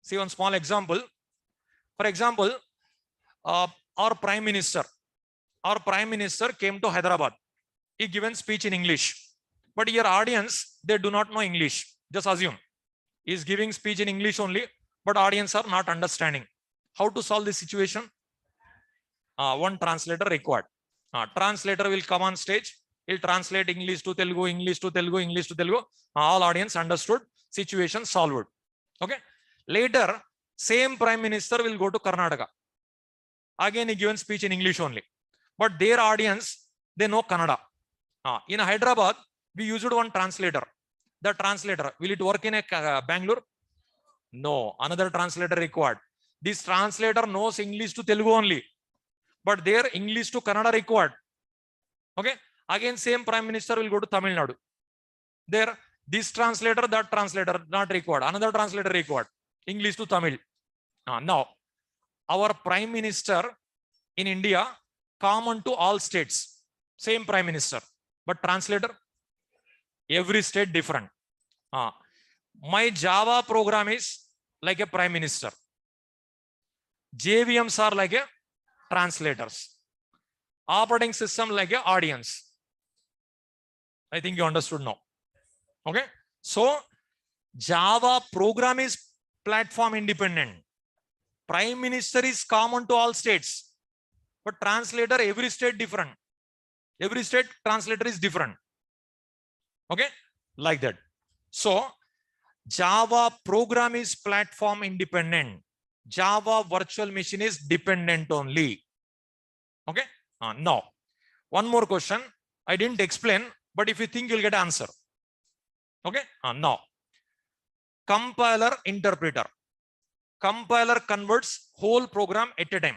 See one small example. For example, our Prime Minister came to Hyderabad. He given speech in English. But your audience, they do not know English. Just assume. He is giving speech in English only, but audience are not understanding. How to solve this situation? One translator required. Translator will come on stage. He'll translate English to Telugu, English to Telugu, English to Telugu. All audience understood. Situation solved. Okay. Later, same Prime Minister will go to Karnataka. Again, he given speech in English only. But their audience, they know Kannada. In Hyderabad, we used one translator. The translator, will it work in a Bangalore? No, another translator required. This translator knows English to Telugu only. But there, English to Kannada required. Okay. Again, same Prime Minister will go to Tamil Nadu. There, this translator, that translator not required. Another translator required. English to Tamil. Now, our Prime Minister in India, common to all states. Same Prime Minister. But translator, every state different. My Java program is like a Prime Minister. JVMs are like a translators. Operating system like a audience. I think you understood now. Okay. So Java program is platform independent. Prime Minister is common to all states. But translator, every state different. Every state translator is different. Okay. Like that. So Java program is platform independent. Java virtual machine is dependent only. Okay. Now, one more question. I didn't explain, but if you think you'll get answer. Okay. Now, compiler interpreter. Compiler converts whole program at a time.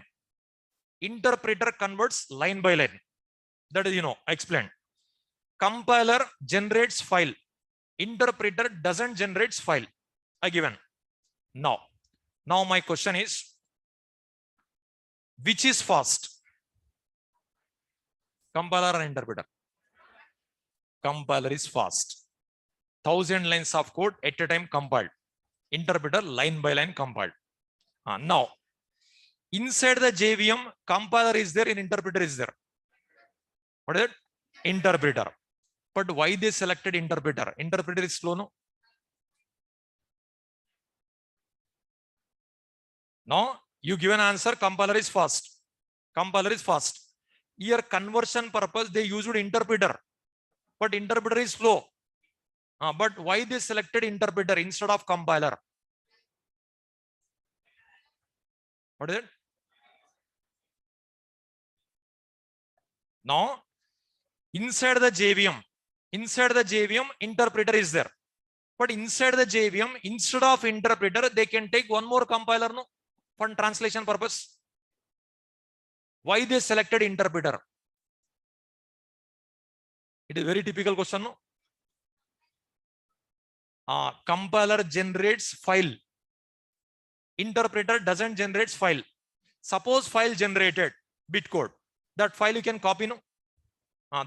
Interpreter converts line by line. That is, I explained. Compiler generates file. Interpreter doesn't generate file. I given. Now my question is, Which is fast? Compiler or interpreter? Compiler is fast. 1000 lines of code at a time compiled. Interpreter line by line compiled. Now, inside the JVM, compiler is there and interpreter is there. What is it? Interpreter. But why they selected interpreter? Interpreter is slow, no? No, you give an answer, compiler is fast. Compiler is fast. Here, conversion purpose, they used interpreter. But interpreter is slow. But why they selected interpreter instead of compiler? What is it? Now, inside the JVM, interpreter is there. But inside the JVM, instead of interpreter, they can take one more compiler, no, for translation purpose. Why they selected interpreter? It is a very typical question, no? Compiler generates file. Interpreter doesn't generate file. Suppose file generated bitcode. That file you can copy, no?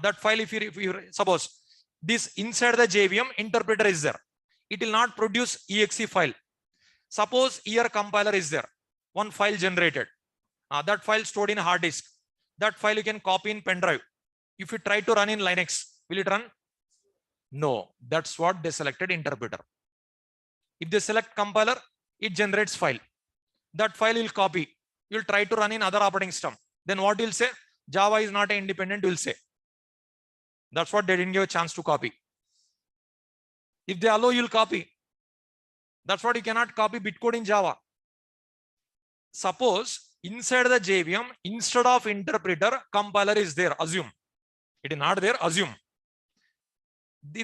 That file, if you suppose this inside the JVM, interpreter is there. It will not produce exe file. Suppose here compiler is there. One file generated. That file stored in hard disk. That file you can copy in pen drive. If you try to run in Linux, will it run? No. That's what they selected interpreter. If they select compiler, it generates file. That file will copy. You'll try to run in other operating system. Then what you'll say? Java is not independent, you'll say. That's what they didn't give a chance to copy. If they allow, you'll copy. That's what you cannot copy bitcode in Java. Suppose inside the JVM, instead of interpreter, compiler is there. Assume. It is not there. Assume.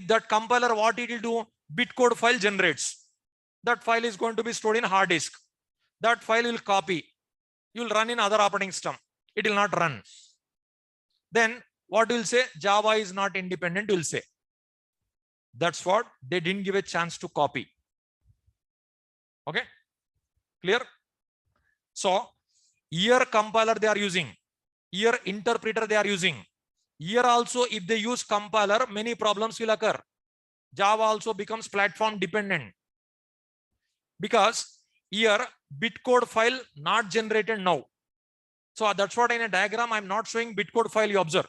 That compiler, what it will do? Bitcode file generates. That file is going to be stored in hard disk. That file will copy. You will run in other operating system. It will not run. Then what will say? Java is not independent, will say. That's what they didn't give a chance to copy. Okay, clear? So here compiler they are using, here interpreter they are using. Here also, if they use compiler, many problems will occur. Java also becomes platform dependent, because here bitcode file not generated now. So that's what in a diagram I'm not showing bitcode file, you observe.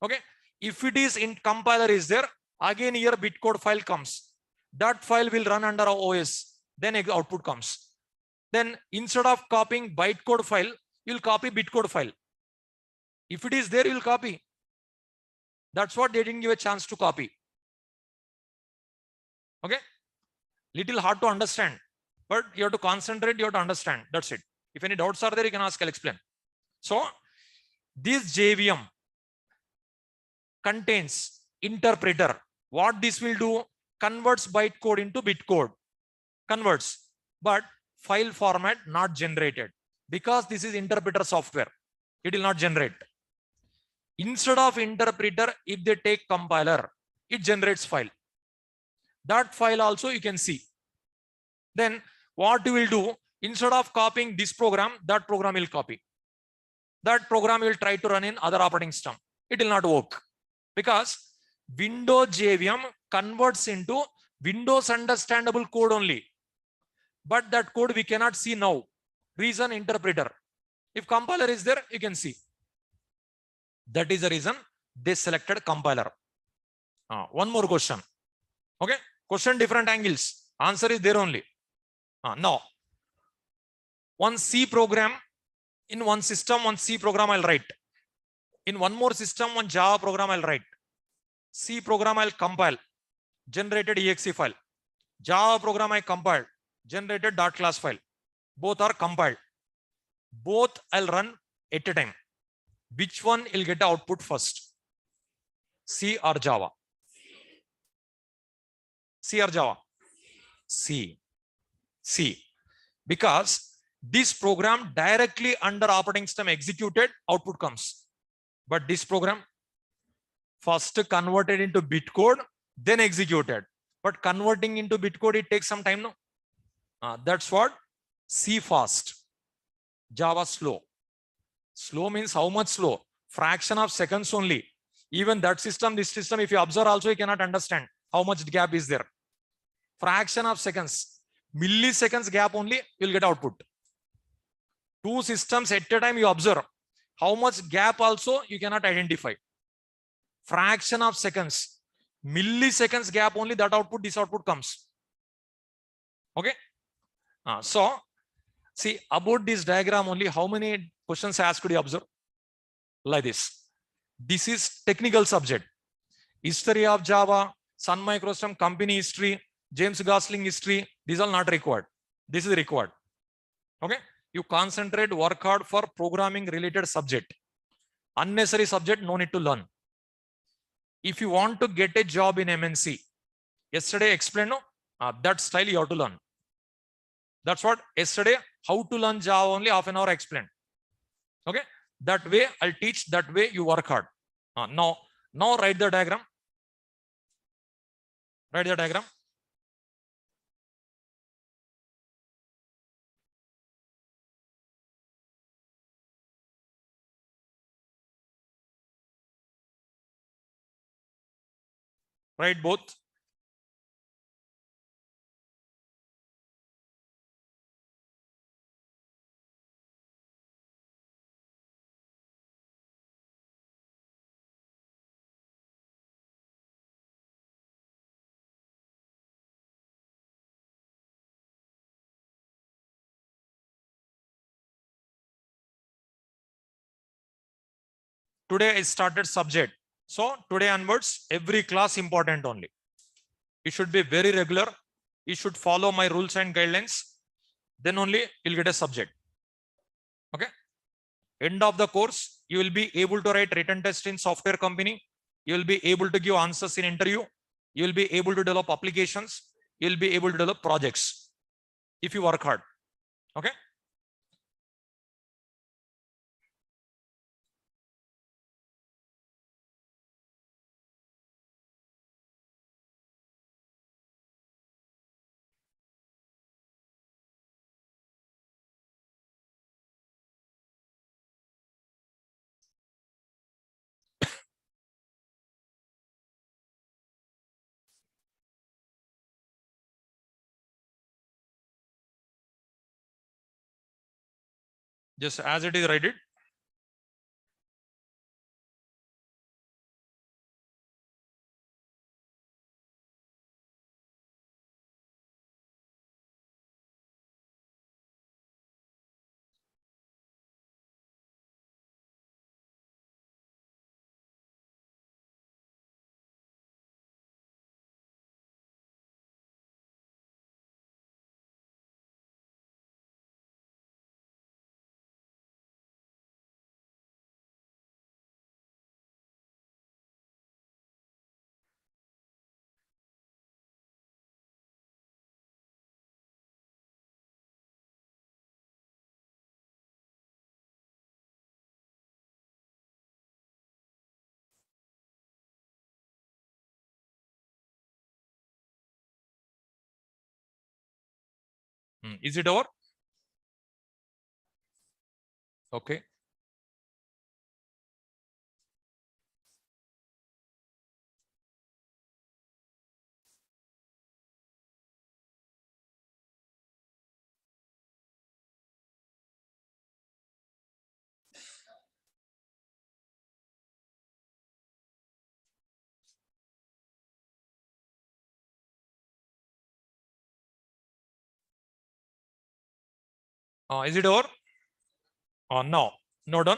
Okay, if it is in compiler is there, again here bitcode file comes. That file will run under OS. Then output comes. Then instead of copying bytecode file, you'll copy bitcode file. If it is there, you'll copy. That's what they didn't give a chance to copy. Okay, little hard to understand, but you have to concentrate, you have to understand. That's it. If any doubts are there, you can ask, I'll explain. So this JVM contains interpreter. What this will do? Converts bytecode into bitcode. Converts, but file format not generated, because this is interpreter software. It will not generate. Instead of interpreter, if they take compiler, it generates file. That file also you can see. Then what you will do? Instead of copying this program, that program will copy. That program will try to run in other operating system. It will not work, because Windows JVM converts into Windows understandable code only. But that code we cannot see now. Reason interpreter. If compiler is there, you can see. That is the reason they selected compiler. One more question. Okay, question different angles. Answer is there only. Now, one C program in one system, one C program I'll write. In one more system, one Java program I'll write. C program I'll compile, generated exe file. Java program I compiled, generated .class file. Both are compiled. Both I'll run at a time. Which one will get the output first? C or Java? C or Java? C. C. Because this program directly under operating system executed, output comes. But this program first converted into bitcode, then executed. But converting into bitcode, it takes some time, no? That's what C fast, Java slow. Slow means how much slow? Fraction of seconds only. Even that system, this system, if you observe also, you cannot understand how much gap is there. Fraction of seconds, milliseconds gap only, you will get output. Two systems at a time you observe. How much gap also you cannot identify. Fraction of seconds, milliseconds gap only, that output, this output comes. Okay. So see about this diagram only, how many questions asked could you observe? Like this. This is technical subject. History of Java, Sun Microsystem company history, James Gosling history. These are not required. This is required. Okay. You concentrate, work hard for programming related subject. Unnecessary subject, no need to learn. If you want to get a job in MNC, yesterday explained, no? That style you have to learn. That's what yesterday, how to learn Java only half an hour explained. Okay. That way I'll teach, that way you work hard. Now write the diagram. Write the diagram. Write both. Today I started subject. So today onwards, every class important only. You should be very regular. You should follow my rules and guidelines. Then only you'll get a subject. Okay. End of the course, you will be able to write written test in software company. You will be able to give answers in interview. You will be able to develop applications. You will be able to develop projects if you work hard. Okay. Just as it is, write it. Is it over? Okay. Is it over? No. No done.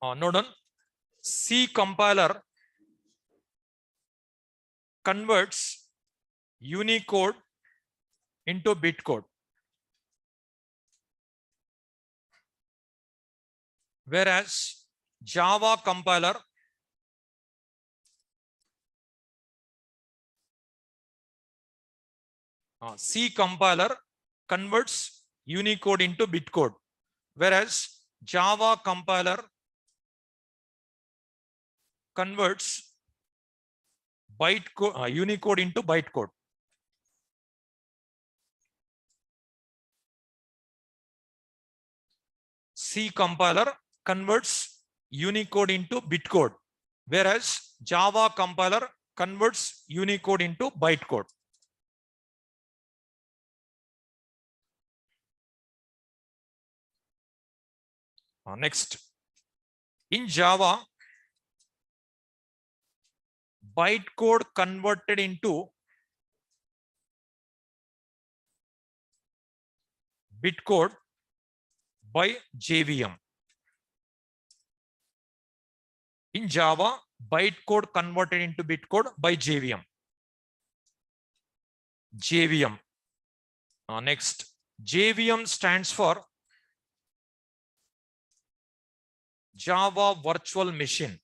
No done. C compiler converts Unicode into bitcode, whereas Java compiler C compiler converts Unicode into bitcode, whereas Java compiler converts Unicode into bytecode. C compiler converts Unicode into bitcode, whereas Java compiler converts Unicode into bytecode. Next, in Java, bytecode converted into bitcode by JVM. In Java, bytecode converted into bitcode by JVM. JVM. Next, JVM stands for Java Virtual Machine.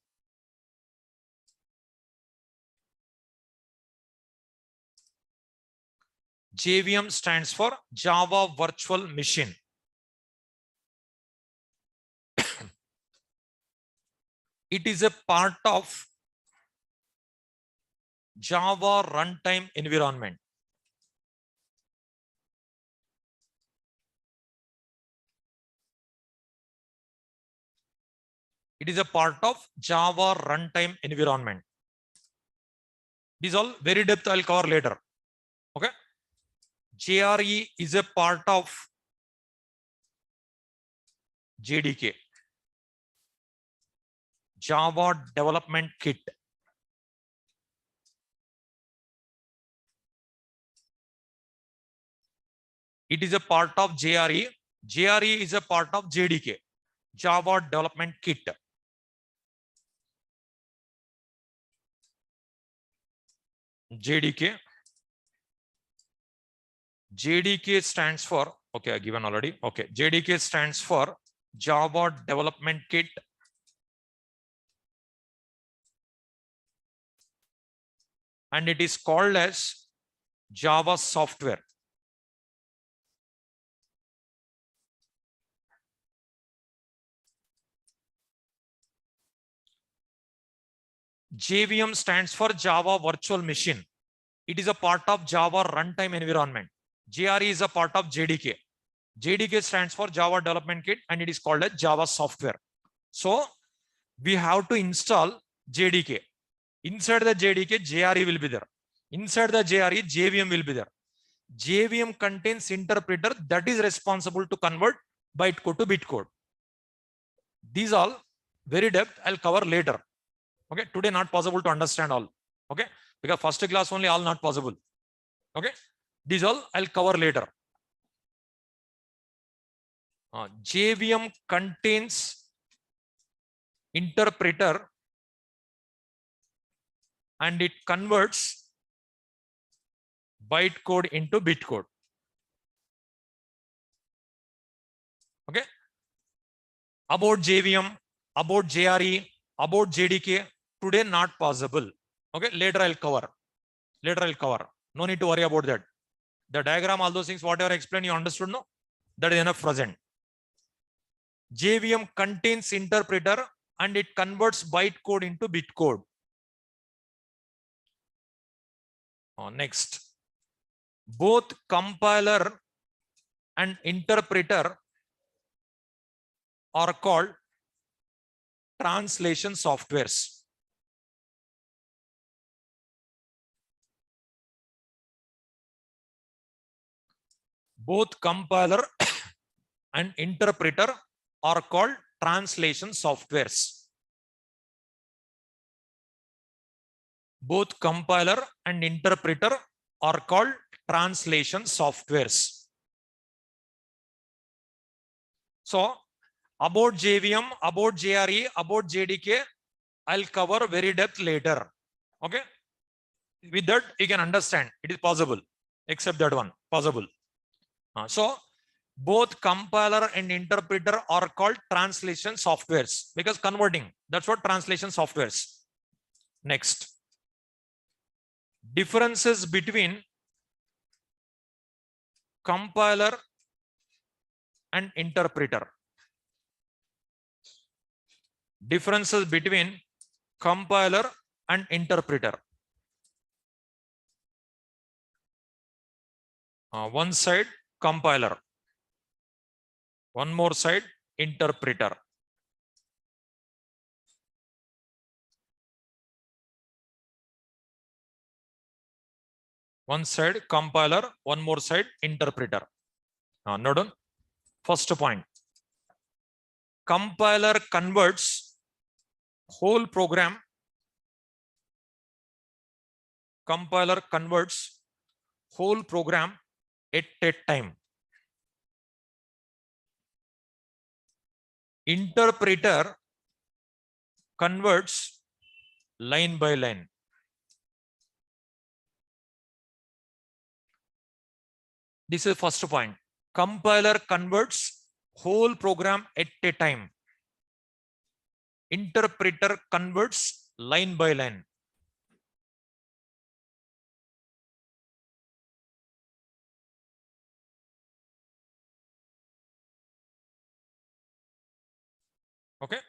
JVM stands for Java Virtual Machine. It is a part of Java runtime environment. It is a part of Java runtime environment. These all very depth I'll cover later. Okay. JRE is a part of JDK, Java Development Kit. It is a part of JRE. JRE is a part of JDK, Java Development Kit. JDK. JDK stands for, okay, I given already. Okay, JDK stands for Java Development Kit. And it is called as Java software. JVM stands for Java Virtual Machine. It is a part of Java runtime environment. JRE is a part of JDK. JDK stands for Java Development Kit and it is called as Java software. So we have to install JDK. Inside the JDK, JRE will be there. Inside the JRE, JVM will be there. JVM contains interpreter that is responsible to convert bytecode to bitcode. These all very depth I'll cover later. Okay, today not possible to understand all. Okay, because first class only all not possible. Okay, these all I'll cover later. JVM contains interpreter and it converts bytecode into bitcode. Okay, about JVM, about JRE, about JDK, today not possible. Okay, later I'll cover. Later I'll cover. No need to worry about that. The diagram, all those things, whatever I explained, you understood, no? That is enough present. JVM contains interpreter and it converts bytecode into bitcode. Next, both compiler and interpreter are called translation softwares. Both compiler and interpreter are called translation softwares. Both compiler and interpreter are called translation softwares. So about JVM, about JRE, about JDK, I'll cover very depth later. Okay. With that, you can understand it is possible, except that one possible. So both compiler and interpreter are called translation softwares because converting, that's what translation softwares. Next, differences between compiler and interpreter. Differences between compiler and interpreter. One side compiler, one more side interpreter. One side compiler, one more side interpreter. Note on first point. Compiler converts whole program. Compiler converts whole program at a time. Interpreter converts line by line. This is first point. Compiler converts whole program at a time. Interpreter converts line by line. Okay.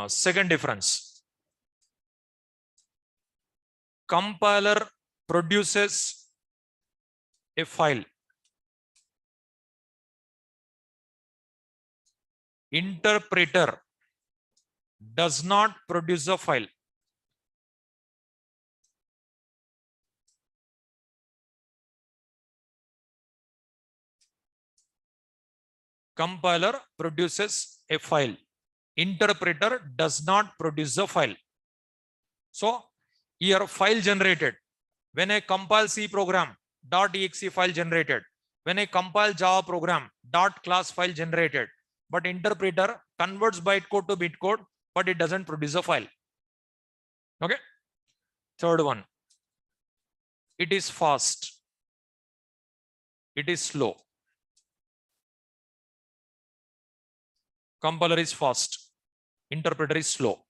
Second difference. Compiler produces a file. Interpreter does not produce a file. Compiler produces a file. Interpreter does not produce a file. So here file generated. When I compile C program, .exe file generated. When I compile Java program, .class file generated. But interpreter converts bytecode to bitcode, but it doesn't produce a file. Okay. Third one. It is fast. It is slow. Compiler is fast. Interpreter is slow.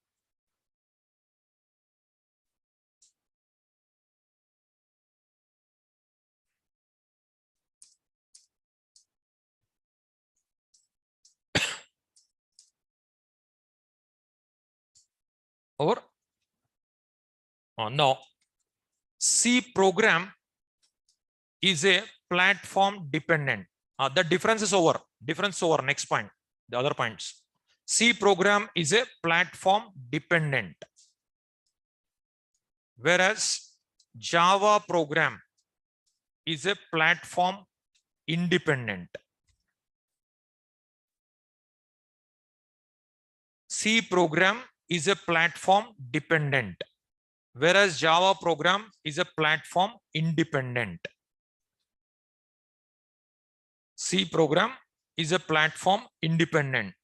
Over. Now, C program is a platform dependent. The difference is over. Difference over. Next point. The other points. C program is a platform dependent. Whereas Java program is a platform independent. C program is a platform dependent. Whereas Java program is a platform independent. C program is a platform independent.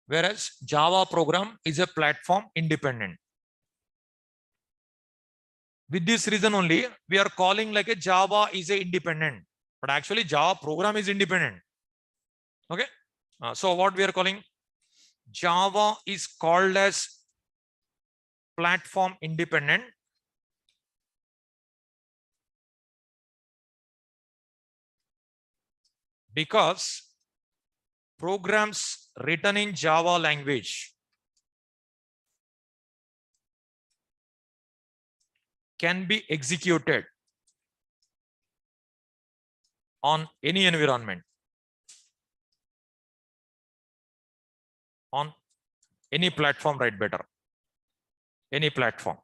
Whereas Java program is a platform independent. With this reason only, we are calling like a Java is a independent, but actually Java program is independent. Okay. So what we are calling Java is called as platform independent because programs written in Java language can be executed on any environment, on any platform, right? Better, any platform.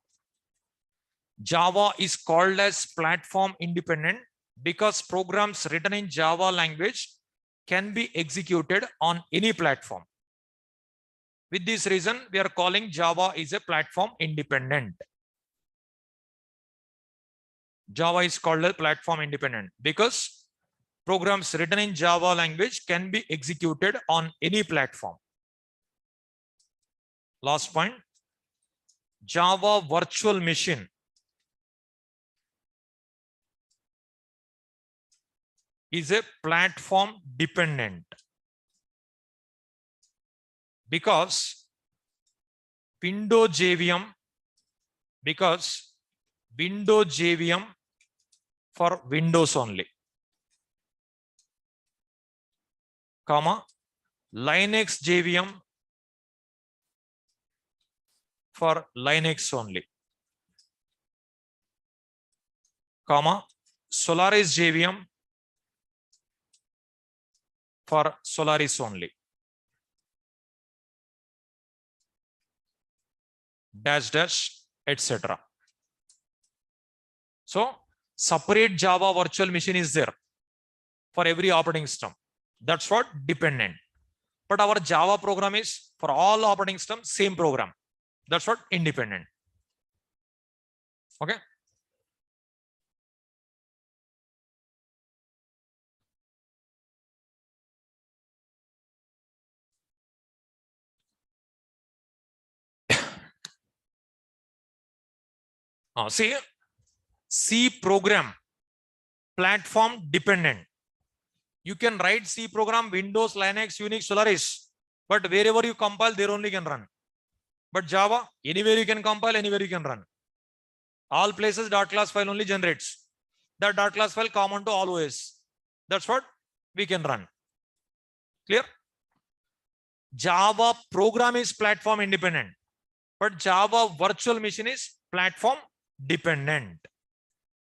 Java is called as platform independent because programs written in Java language can be executed on any platform. With this reason, we are calling Java is a platform independent. Java is called a platform independent because programs written in Java language can be executed on any platform. Last point, Java virtual machine is a platform dependent because Windows JVM for Windows only, comma, Linux JVM for Linux only, comma, Solaris JVM for Solaris only. Dash dash, etc. So separate Java virtual machine is there for every operating system. That's what dependent. But our Java program is for all operating systems, same program. That's what independent. Okay. See, C program platform dependent. You can write C program, Windows, Linux, Unix, Solaris, but wherever you compile, there only can run. But Java, anywhere you can compile, anywhere you can run. All places .class file only generates. That .class file common to all OS. That's what we can run. Clear? Java program is platform independent, but Java virtual machine is platform dependent.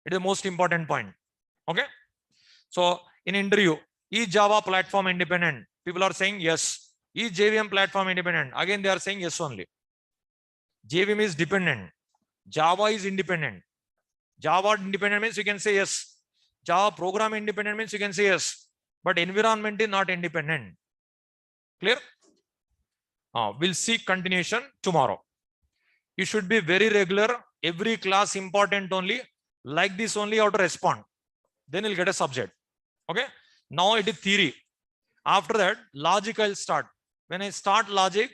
It is the most important point. Okay. So in interview, is Java platform independent? People are saying yes. Is JVM platform independent? Again, they are saying yes only. JVM is dependent. Java is independent. Java independent means you can say yes. Java program independent means you can say yes. But environment is not independent. Clear? We'll see continuation tomorrow. You should be very regular. Every class important only. Like this only you have to respond. Then you'll get a subject. Okay. Now it is theory. After that, logic I'll start. When I start logic,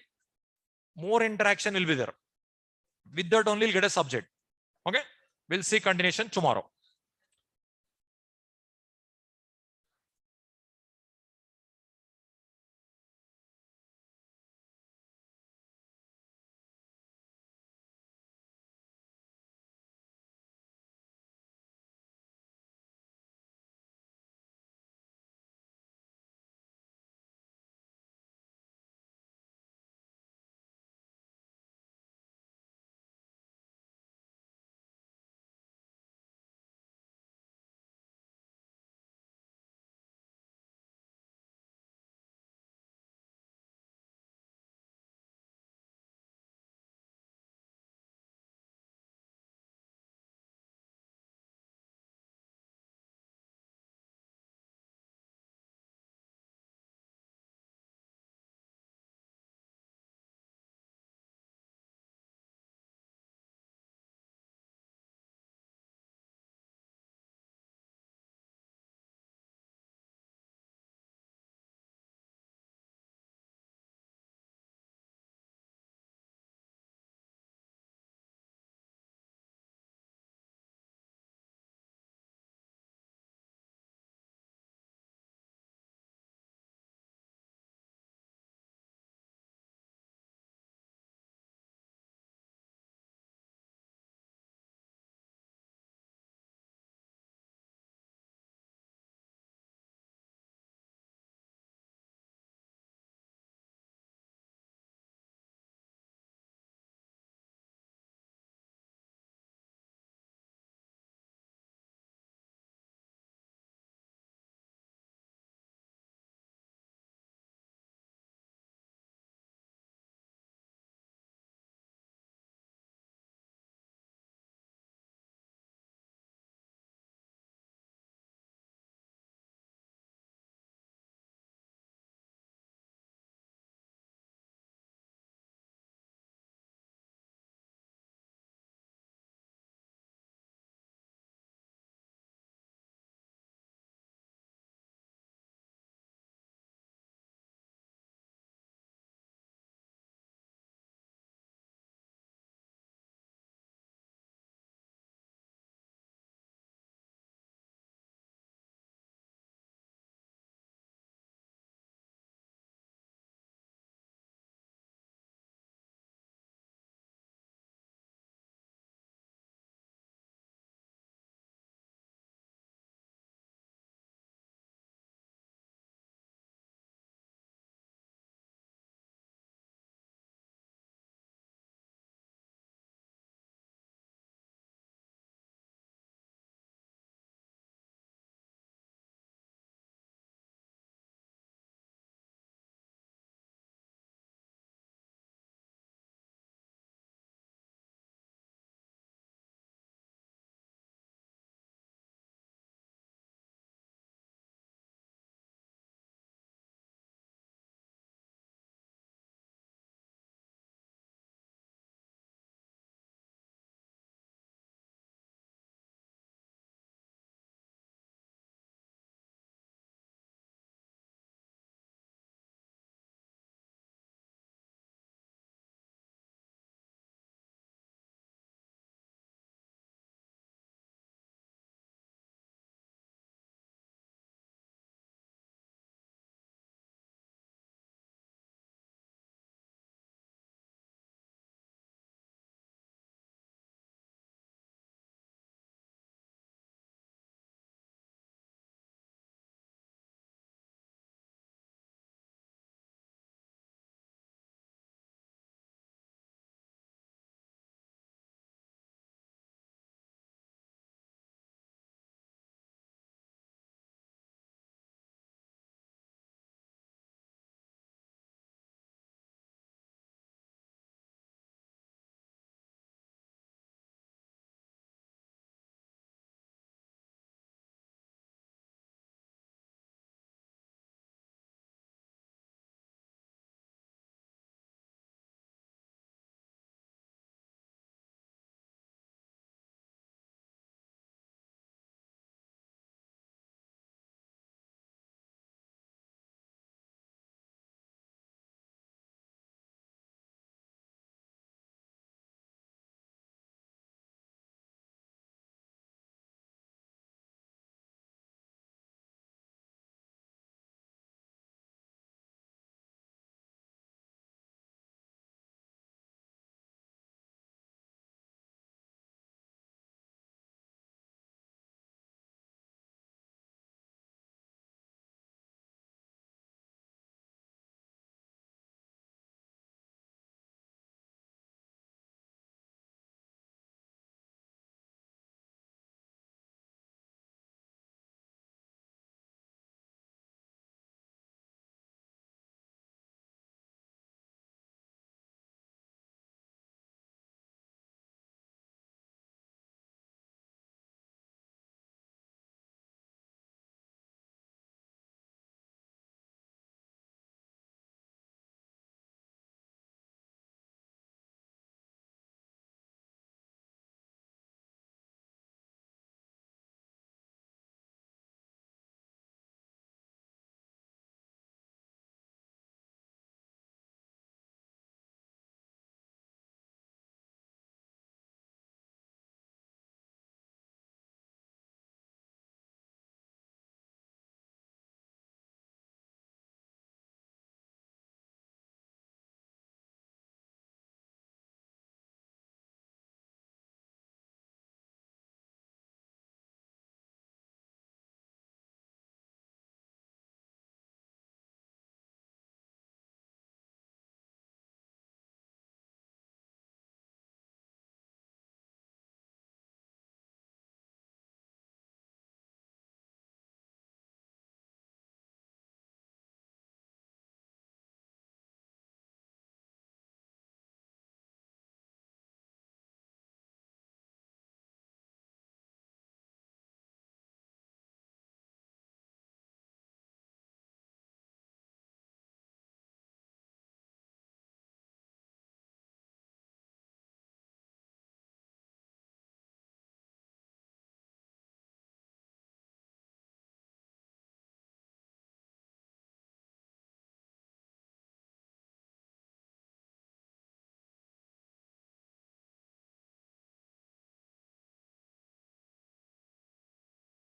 more interaction will be there. With that only you'll get a subject. Okay. We'll see continuation tomorrow.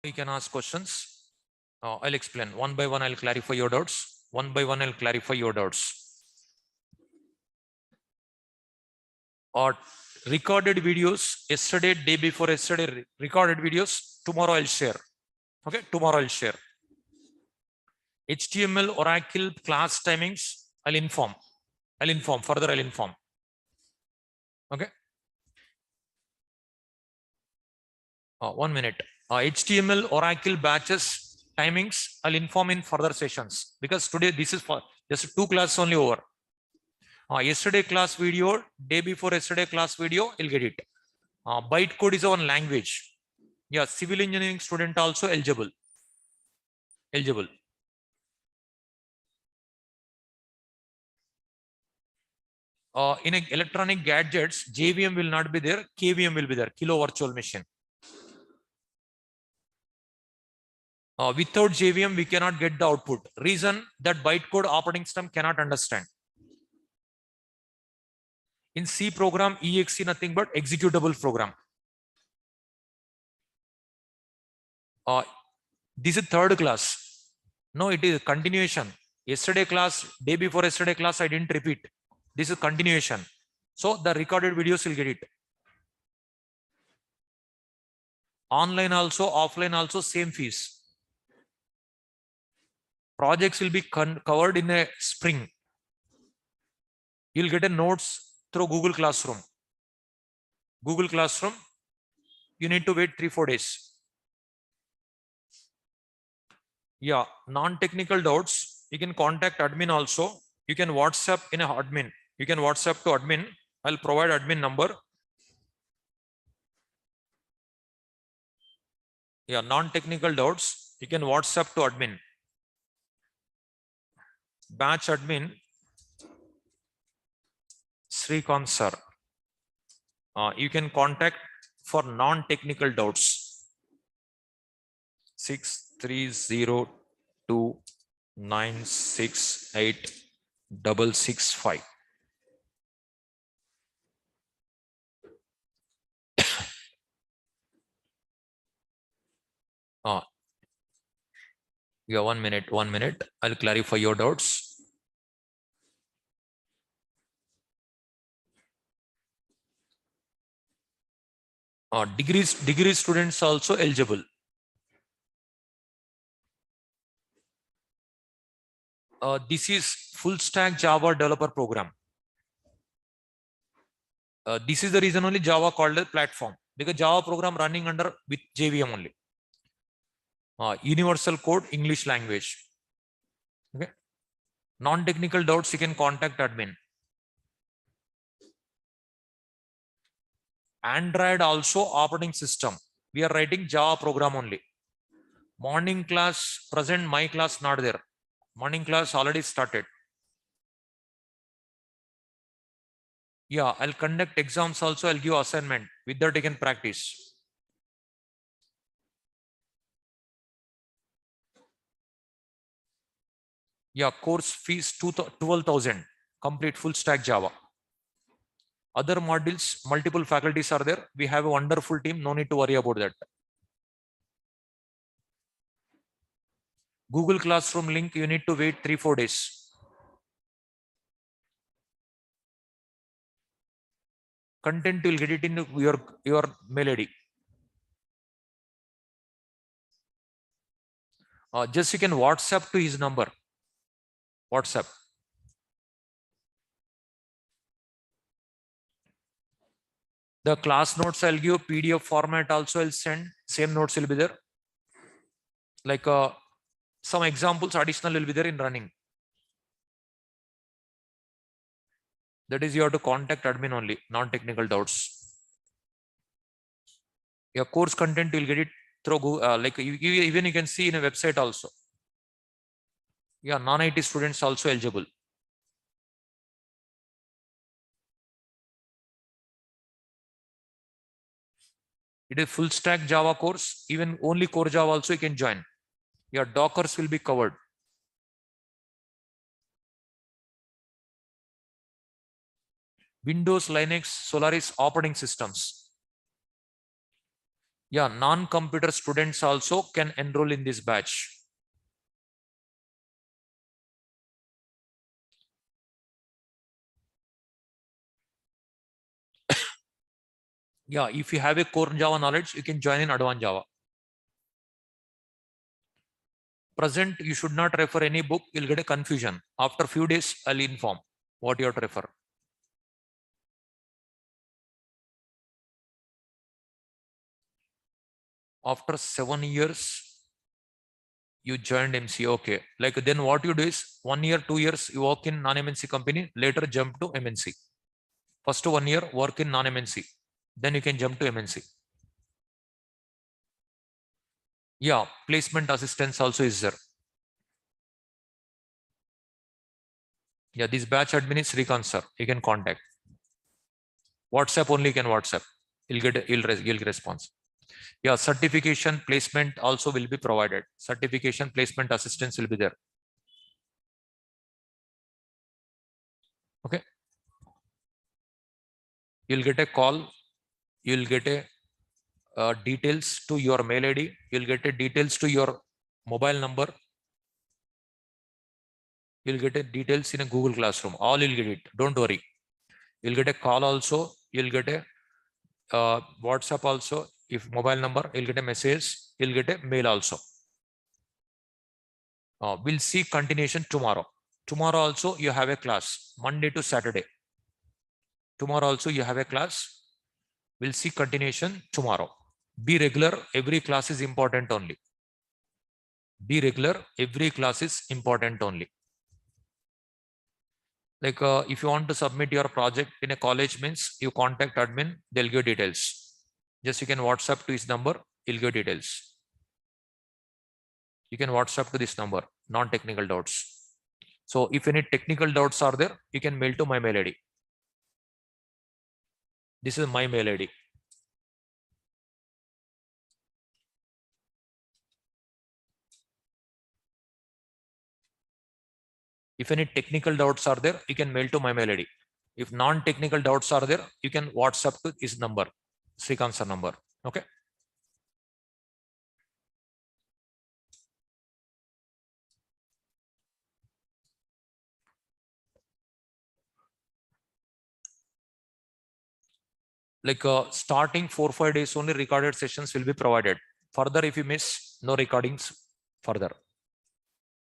you can ask questions. I'll explain one by one. I'll clarify your doubts. One by one, I'll clarify your doubts. Or recorded videos yesterday, day before yesterday, recorded videos. Tomorrow I'll share. Okay, tomorrow I'll share. HTML Oracle class timings. I'll inform. Further, I'll inform. Okay. 1 minute. HTML Oracle batches timings. I'll inform in further sessions because today this is for just 2 classes only over. Yesterday class video, day before yesterday class video, you'll get it. Bytecode is one language. Yeah, civil engineering student also eligible. In electronic gadgets, JVM will not be there, KVM will be there, kilo virtual machine. Without JVM, we cannot get the output. Reason that bytecode operating system cannot understand. In C program, EXE nothing but executable program. This is third class. No, it is continuation. Yesterday class, day before yesterday class, I didn't repeat. This is continuation. So the recorded videos will get it. Online also, offline also, same fees. Projects will be covered in a spring. You'll get a notes through Google Classroom. Google Classroom, you need to wait 3-4 days. Yeah, non-technical doubts, you can contact admin also. You can WhatsApp in a admin. You can WhatsApp to admin. I'll provide admin number. Yeah, non-technical doubts, you can WhatsApp to admin. Batch admin, Srikanth sir. You can contact for non-technical doubts. 6302968665. Yeah, 1 minute. I'll clarify your doubts. Degree students also eligible. This is full stack Java developer program. This is the reason only Java called a platform, because Java program running under with JVM only. Universal code, English language. Okay. Non-technical doubts, you can contact admin. Android also operating system. We are writing Java program only. Morning class present, my class not there. Morning class already started. Yeah, I'll conduct exams also. I'll give assignment. With that, you can practice. Yeah, course fees 12,000. Complete full stack Java. Other modules, multiple faculties are there. We have a wonderful team. No need to worry about that. Google Classroom link, you need to wait 3-4 days. Content, you'll get it in your mail ID. Just you can WhatsApp to his number. WhatsApp. The class notes I'll give PDF format also. I'll send. Same notes will be there. Like some examples additional will be there in running. That is, you have to contact admin only, non-technical doubts. Your course content, you'll get it through Google, like even you can see in a website also. Yeah, non-IT students also eligible. It is full stack Java course. Even only core Java also you can join. Your Dockers will be covered. Windows, Linux, Solaris operating systems. Yeah, non-computer students also can enroll in this batch. Yeah, if you have a core Java knowledge, you can join in advanced Java. Present, you should not refer any book. You'll get a confusion. After few days, I'll inform what you have to refer. After 7 years, you joined MC. Okay. Like then what you do is 1 year, 2 years, you work in non-MNC company, later jump to MNC. First 1 year, work in non-MNC. Then you can jump to MNC. Yeah, placement assistance also is there. Yeah, this batch admin is Srikanth sir. You can contact. WhatsApp only can WhatsApp. You'll response. Yeah, certification placement also will be provided. Certification placement assistance will be there. Okay. You'll get a call. You'll get a details to your mail ID. You'll get a details to your mobile number. You'll get a details in a Google Classroom. All you'll get it. Don't worry. You'll get a call also. You'll get a WhatsApp also. If mobile number, you'll get a message. You'll get a mail also. We'll see continuation tomorrow. Tomorrow also you have a class. Monday to Saturday. Tomorrow also you have a class. We'll see continuation tomorrow. Be regular. Every class is important only. Be regular. Every class is important only. Like if you want to submit your project in a college means you contact admin, they'll give details. Just you can WhatsApp to his number, he'll give details. You can WhatsApp to this number, non-technical doubts. So if any technical doubts are there, you can mail to my mail ID. This is my mail ID. If any technical doubts are there, you can mail to my mail ID. If non-technical doubts are there, you can WhatsApp to his number, Srikanth sir number. Okay. Like starting 4-5 days only recorded sessions will be provided. Further, if you miss, no recordings further.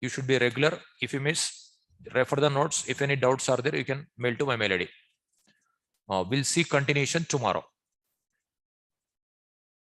You should be regular. If you miss, refer the notes. If any doubts are there, you can mail to my mail ID. We'll see continuation tomorrow.